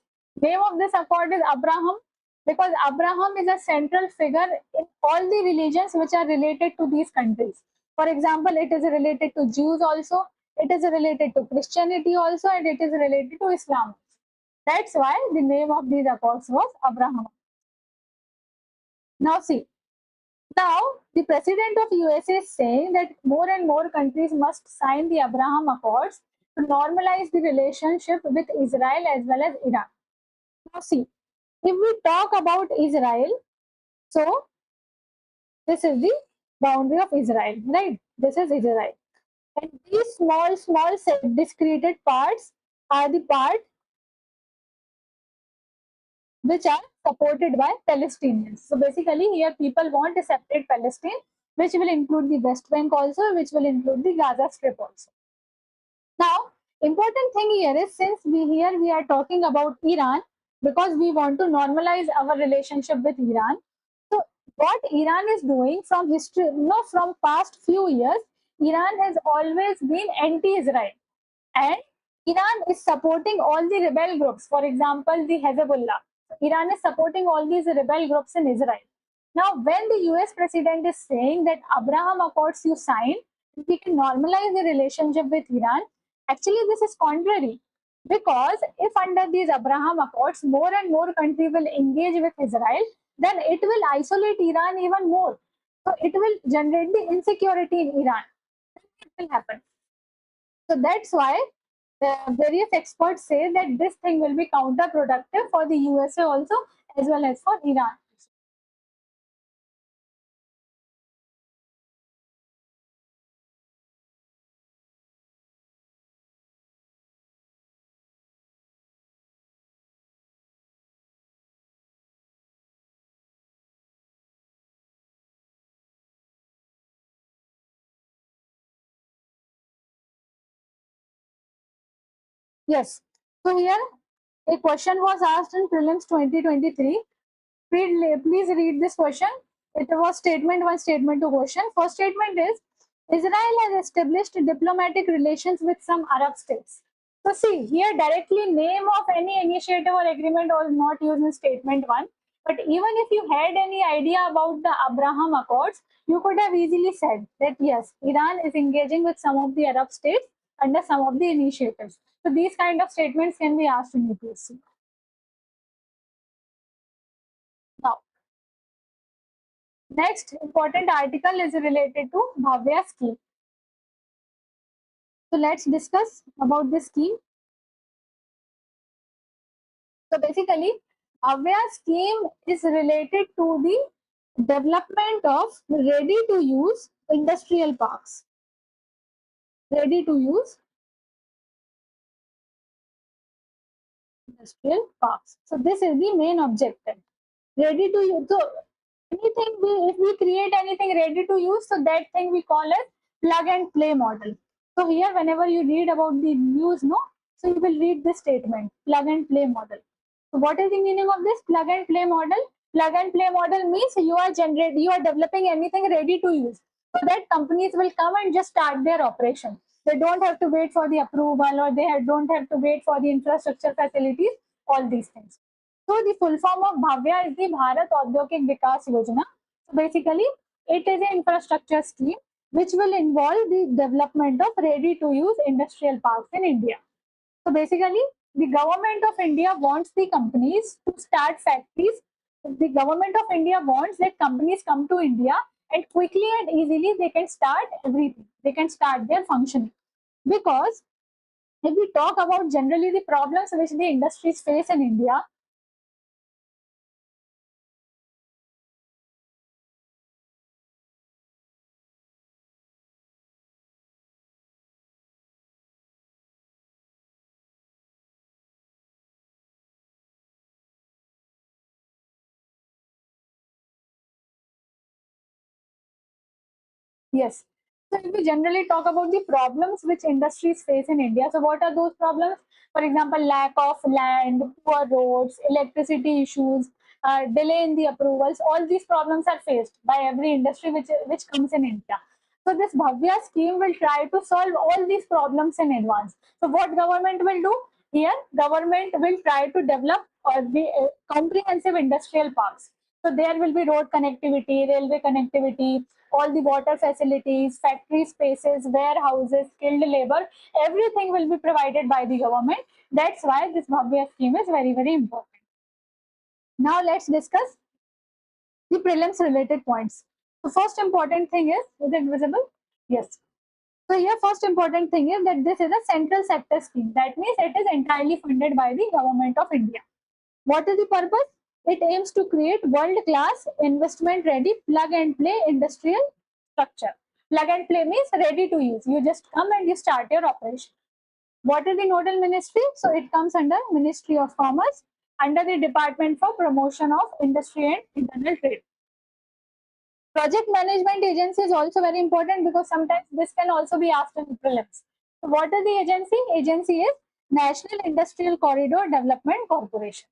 name of this accord is Abraham? Because Abraham is a central figure in all the religions which are related to these countries. For example, it is related to Jews also, it is related to Christianity also, and it is related to Islam. That's why the name of these accords was Abraham. Now see, now the president of USA is saying that more and more countries must sign the Abraham Accords to normalize the relationship with Israel as well as Iran. Now see, if we talk about Israel, so this is the boundary of Israel, right? This is Israel. And these small discreted parts are the part which are supported by Palestinians. So basically here people want a separate Palestine, which will include the West Bank also, which will include the Gaza Strip also. Now, important thing here is, since we are talking about Iran, because we want to normalize our relationship with Iran. So what Iran is doing from history, from past few years, Iran has always been anti-Israel, and Iran is supporting all the rebel groups. For example, the Hezbollah. Iran is supporting all these rebel groups in Israel. Now, when the US president is saying that Abraham Accords you sign, we can normalize the relationship with Iran, actually this is contrary. Because if under these Abraham Accords, more and more countries will engage with Israel, then it will isolate Iran even more. So it will generate the insecurity in Iran. It will happen. So that's why various experts say that this thing will be counterproductive for the USA also, as well as for Iran. Yes. So here a question was asked in Prelims 2023. Please read this question. It was statement one, statement two question. First statement is, Israel has established diplomatic relations with some Arab states. So see, here directly name of any initiative or agreement was not used in statement one. But even if you had any idea about the Abraham Accords, you could have easily said that yes, Iran is engaging with some of the Arab states under some of the initiatives. So these kind of statements can be asked in UPSC. Now, next important article is related to Bhavya scheme. So let's discuss about this scheme. So basically, Bhavya scheme is related to the development of ready-to-use industrial parks. Ready-to-use industrial parks. So this is the main objective. Ready-to-use. So anything if we create anything ready-to-use, so that thing we call as plug-and-play model. So here, whenever you read about the news, so you will read this statement, plug-and-play model. So what is the meaning of this plug and play model? Plug and play model means you are developing anything ready to use. So that companies will come and just start their operation. They don't have to wait for the approval, or don't have to wait for the infrastructure facilities, all these things. So the full form of Bhavya is the Bharat Audyogik Vikas Yojana. So basically, it is an infrastructure scheme which will involve the development of ready to use industrial parks in India. So basically, the government of India wants the companies to start factories. The government of India wants that companies come to India and quickly and easily they can start everything. They can start their functioning. Because if we talk about generally the problems which the industries face in India, Yes. So if we generally talk about the problems which industries face in India, so what are those problems? For example, lack of land, poor roads, electricity issues, delay in the approvals. All these problems are faced by every industry which comes in India. So this Bhavya scheme will try to solve all these problems in advance. So what government will do? Here, government will try to develop the comprehensive industrial parks. So there will be road connectivity, railway connectivity, all the water facilities, factory spaces, warehouses, skilled labor, everything will be provided by the government. That's why this Bhavya scheme is very, very important. Now let's discuss the prelims related points. The first important thing is it visible? Yes. So here first important thing is that this is a central sector scheme. That means it is entirely funded by the government of India. What is the purpose? It aims to create world-class, investment-ready, plug-and-play industrial structure. Plug-and-play means ready to use. You just come and you start your operation. What is the nodal ministry? So it comes under Ministry of Commerce, under the Department for Promotion of Industry and Internal Trade. Project Management Agency is also very important because sometimes this can also be asked in prelims. So what is the agency? Agency is National Industrial Corridor Development Corporation.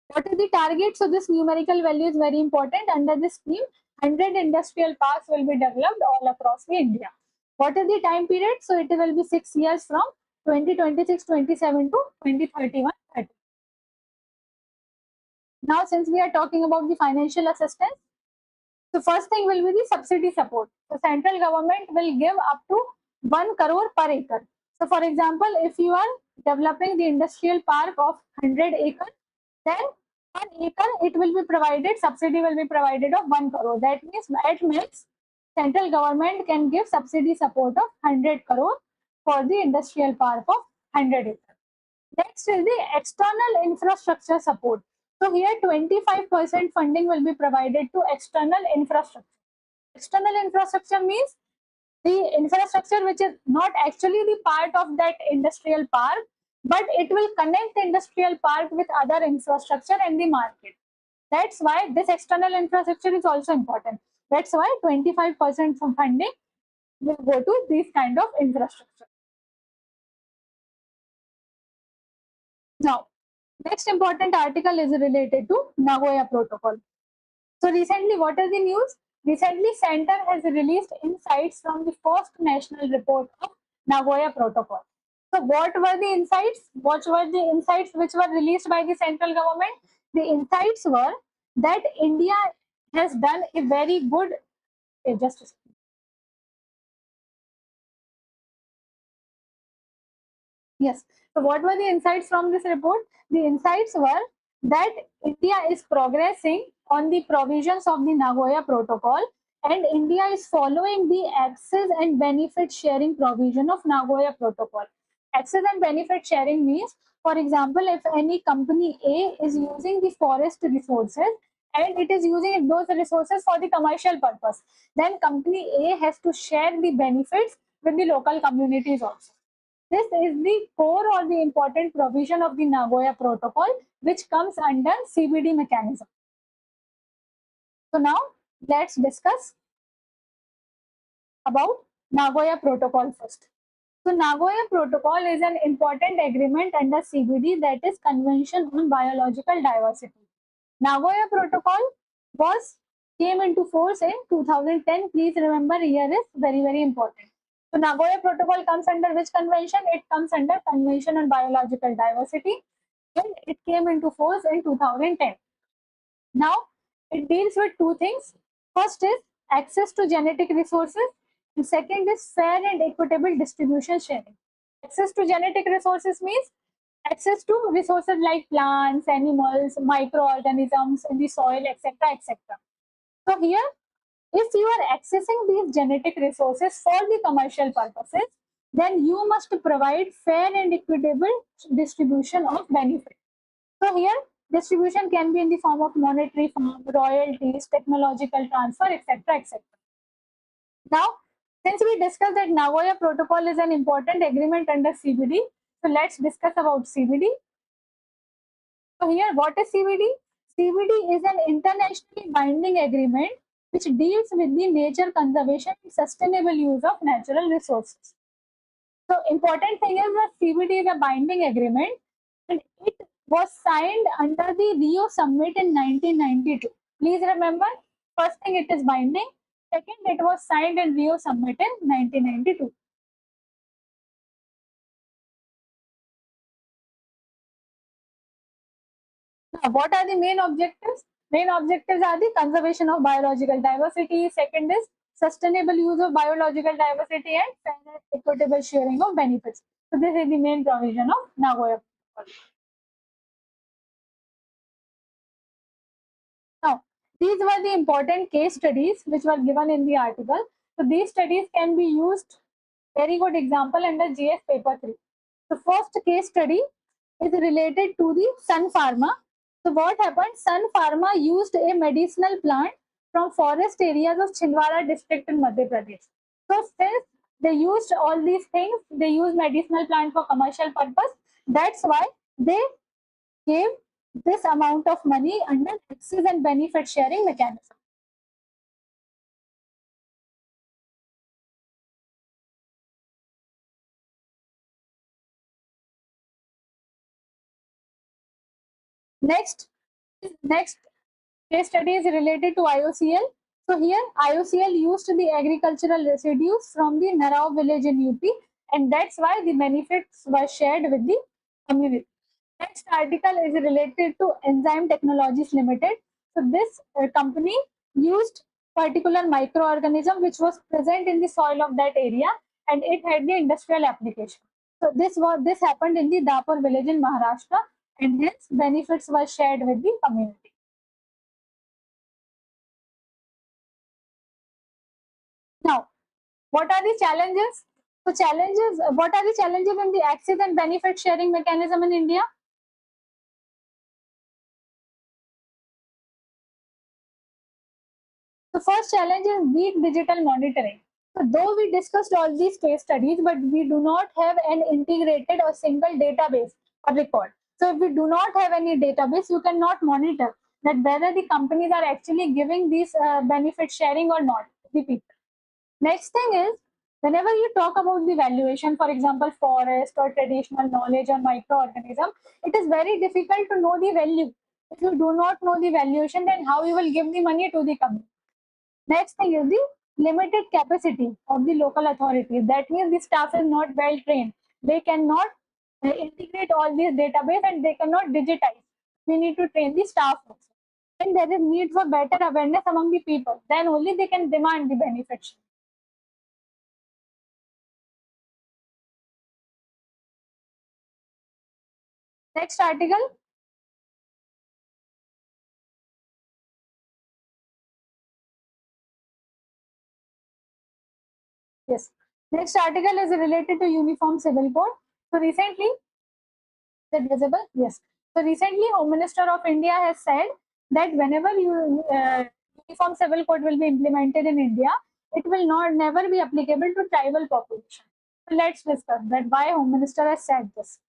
What is the target? So this numerical value is very important. Under this scheme, 100 industrial parks will be developed all across the India. What is the time period? So it will be 6 years from 2026-27 to 2031-30. Now, since we are talking about the financial assistance, so first thing will be the subsidy support. So central government will give up to 1 crore per acre. So for example, if you are developing the industrial park of 100 acres, then 1 acre it will be provided, subsidy will be provided of 1 crore. That means at max, central government can give subsidy support of 100 crore for the industrial park of 100 acres. Next is the external infrastructure support. So here 25% funding will be provided to external infrastructure. External infrastructure means the infrastructure which is not actually the part of that industrial park, but it will connect the industrial park with other infrastructure in the market. That's why this external infrastructure is also important. That's why 25% from funding will go to this kind of infrastructure. Now, next important article is related to Nagoya Protocol. So recently, what is the news? Recently, Center has released insights from the first national report of Nagoya Protocol. So what were the insights? What were the insights which were released by the central government? The insights were that India has done a very good, just a second. Yes. So what were the insights from this report? The insights were that India is progressing on the provisions of the Nagoya Protocol and India is following the access and benefit sharing provision of Nagoya Protocol. Access and benefit sharing means, for example, if any company A is using the forest resources and it is using those resources for the commercial purpose, then company A has to share the benefits with the local communities also. This is the core or the important provision of the Nagoya Protocol, which comes under CBD mechanism. So now let's discuss about Nagoya Protocol first. So Nagoya Protocol is an important agreement under CBD, that is Convention on Biological Diversity. Nagoya Protocol was came into force in 2010. Please remember, here is very, very important. So Nagoya Protocol comes under which convention? It comes under Convention on Biological Diversity and it came into force in 2010. Now it deals with two things. First is access to genetic resources and second is fair and equitable distribution sharing. Access to genetic resources means access to resources like plants, animals, microorganisms in the soil, etc., etc. So here, if you are accessing these genetic resources for the commercial purposes, then you must provide fair and equitable distribution of benefit. So here, distribution can be in the form of monetary form, royalties, technological transfer, etc., etc. Now, since we discussed that Nagoya Protocol is an important agreement under CBD, so let's discuss about CBD. So here, what is CBD? CBD is an internationally binding agreement which deals with the nature conservation and sustainable use of natural resources. So important thing is that CBT is a binding agreement and it was signed under the Rio Summit in 1992. Please remember, first thing it is binding, second it was signed in Rio Summit in 1992. Now, what are the main objectives? Main objectives are the conservation of biological diversity, second is sustainable use of biological diversity and fair and equitable sharing of benefits. So this is the main provision of Nagoya Protocol. Now, these were the important case studies which were given in the article. So these studies can be used, very good example under GS paper 3. The first case study is related to the Sun Pharma. So what happened? Sun Pharma used a medicinal plant from forest areas of Chhindwara district in Madhya Pradesh. So since they used all these things, they used medicinal plant for commercial purpose. That's why they gave this amount of money under taxes and benefit sharing mechanism. Next case study is related to IOCL. So here IOCL used the agricultural residues from the Narao village in UP, and that's why the benefits were shared with the community. Next article is related to Enzyme Technologies Limited. So this company used particular microorganism which was present in the soil of that area, and it had the industrial application. So this happened in the Dapur village in Maharashtra, and hence benefits were shared with the community. Now, what are the challenges? So challenges, what are the challenges in the access and benefit sharing mechanism in India? The first challenge is weak digital monitoring. So though we discussed all these case studies, but we do not have an integrated or single database or record. So if we do not have any database, you cannot monitor that whether the companies are actually giving these benefit sharing or not to the people. Next thing is, whenever you talk about the valuation, for example, forest or traditional knowledge or microorganism, it is very difficult to know the value. If you do not know the valuation, then how you will give the money to the company? Next thing is the limited capacity of the local authorities. That means the staff is not well trained. They cannot integrate all these database and they cannot digitize. We need to train the staff also. And there is need for better awareness among the people. Then only they can demand the benefits. Next article. Yes. Next article is related to Uniform Civil Code. So recently, is it visible? Yes. So recently, Home Minister of India has said that whenever Uniform Civil Code will be implemented in India, it will not never be applicable to tribal population. So let's discuss that why Home Minister has said this.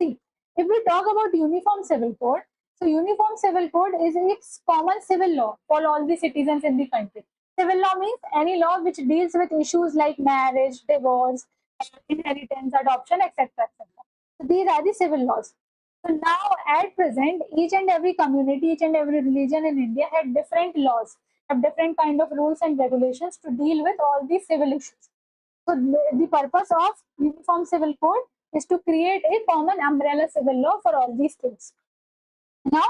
See, if we talk about Uniform Civil Code, so Uniform Civil Code is its common civil law for all the citizens in the country. Civil law means any law which deals with issues like marriage, divorce, inheritance, adoption, etc. etc. So these are the civil laws. So now at present, each and every community, each and every religion in India had different laws, have different kind of rules and regulations to deal with all these civil issues. So the purpose of Uniform Civil Code is to create a common umbrella civil law for all these things. Now,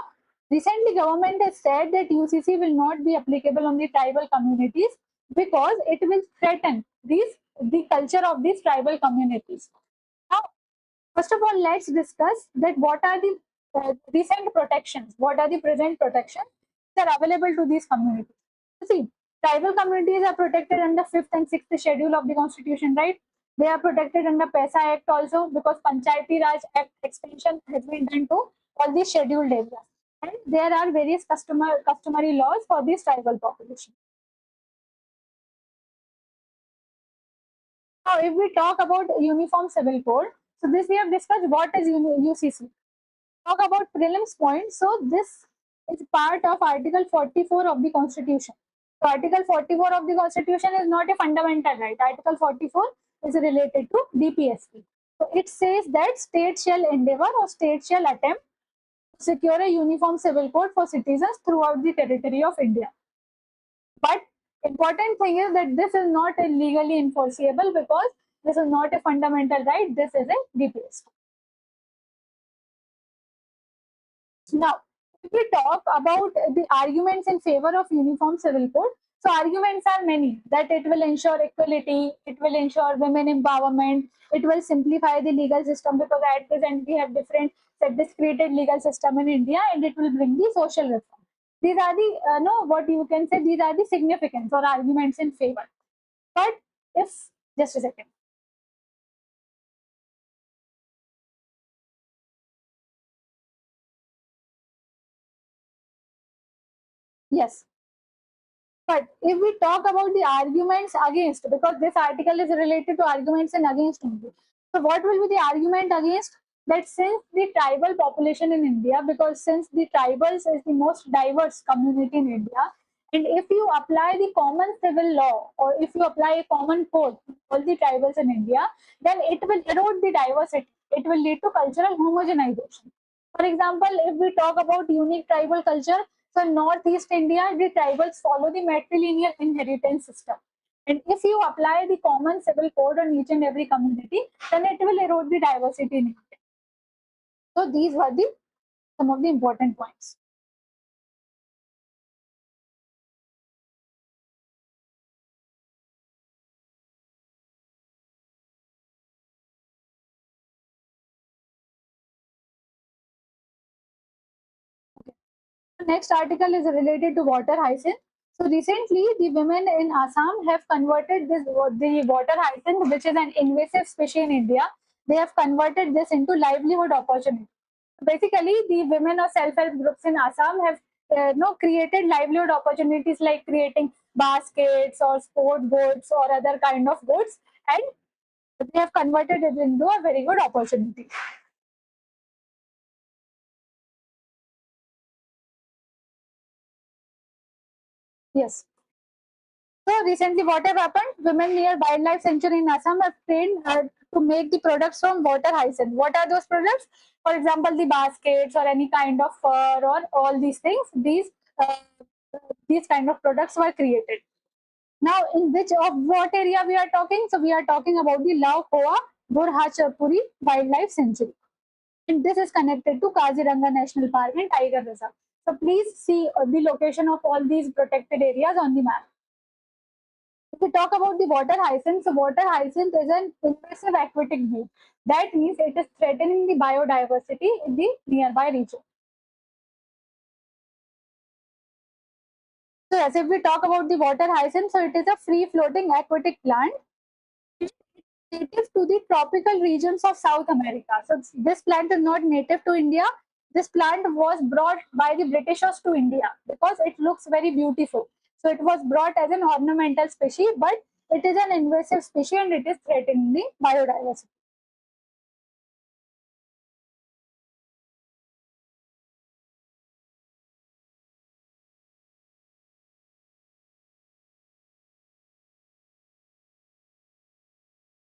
recently government has said that UCC will not be applicable on the tribal communities because it will threaten the culture of these tribal communities. Now, first of all, let's discuss that what are the recent protections, what are the present protections that are available to these communities. See, tribal communities are protected under 5th and 6th schedule of the constitution, right? They are protected under PESA Act also because Panchayati Raj Act extension has been done to all these scheduled areas. And there are various customary laws for this tribal population. Now, if we talk about Uniform Civil Code, so this we have discussed what is UCC. Talk about prelims point. So this is part of Article 44 of the Constitution. So Article 44 of the Constitution is not a fundamental right. Article 44 is related to DPSP. So it says that state shall endeavor or state shall attempt to secure a uniform civil code for citizens throughout the territory of India. But important thing is that this is not legally enforceable because this is not a fundamental right. This is a DPSP. Now, if we talk about the arguments in favor of uniform civil code, so arguments are many, that it will ensure equality, it will ensure women empowerment, it will simplify the legal system because at present we have different discreted legal system in India, and it will bring the social reform. These are the what you can say, these are the significance or arguments in favor. But if, just a second. Yes. But if we talk about the arguments against, because this article is related to arguments and against only. So what will be the argument against? That since the tribal population in India, because since the tribals is the most diverse community in India, and if you apply the common civil law or if you apply a common code to all the tribals in India, then it will erode the diversity. It will lead to cultural homogenization. For example, if we talk about unique tribal culture, so in Northeast India, the tribals follow the matrilineal inheritance system. And if you apply the common civil code on each and every community, then it will erode the diversity in India. So these were the some of the important points. The next article is related to water hyacinth. So recently, the women in Assam have converted the water hyacinth, which is an invasive species in India. They have converted this into livelihood opportunity. Basically, the women or self-help groups in Assam have created livelihood opportunities like creating baskets or sport boats or other kind of goods, and they have converted it into a very good opportunity. Yes. So recently, what have happened? Women near wildlife sanctuary in Assam have trained to make the products from water hyacinth. What are those products? For example, the baskets or any kind of fur or all these things. These kind of products were created. Now, in which of what area we are talking? So we are talking about the Lao-Hoa Burhachapuri Wildlife Sanctuary, and this is connected to Kaziranga National Park and Tiger Reserve. So please see the location of all these protected areas on the map. If we talk about the water hyacinth, so water hyacinth is an invasive aquatic weed. That means it is threatening the biodiversity in the nearby region. So yes, if we talk about the water hyacinth, so it is a free-floating aquatic plant native to the tropical regions of South America. So this plant is not native to India. This plant was brought by the Britishers to India because it looks very beautiful. So it was brought as an ornamental species, but it is an invasive species and it is threatening the biodiversity.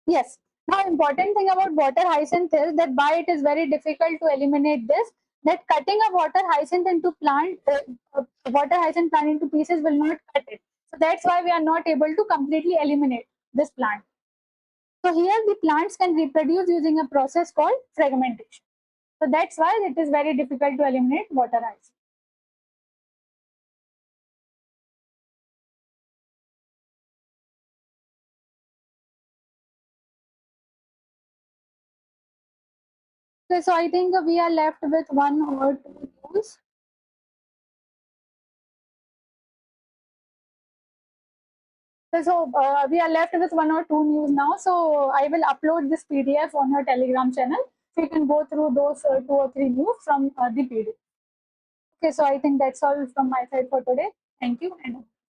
Yes. Now, important thing about water hyacinth is that why it is very difficult to eliminate this. That cutting a water hyacinth plant into pieces will not cut it. So that's why we are not able to completely eliminate this plant. So here the plants can reproduce using a process called fragmentation. So that's why it is very difficult to eliminate water hyacinth. Okay, so I think we are left with one or two news. So we are left with one or two news now. So I will upload this PDF on your Telegram channel. So you can go through those two or three news from the PDF. Okay, so I think that's all from my side for today. Thank you. And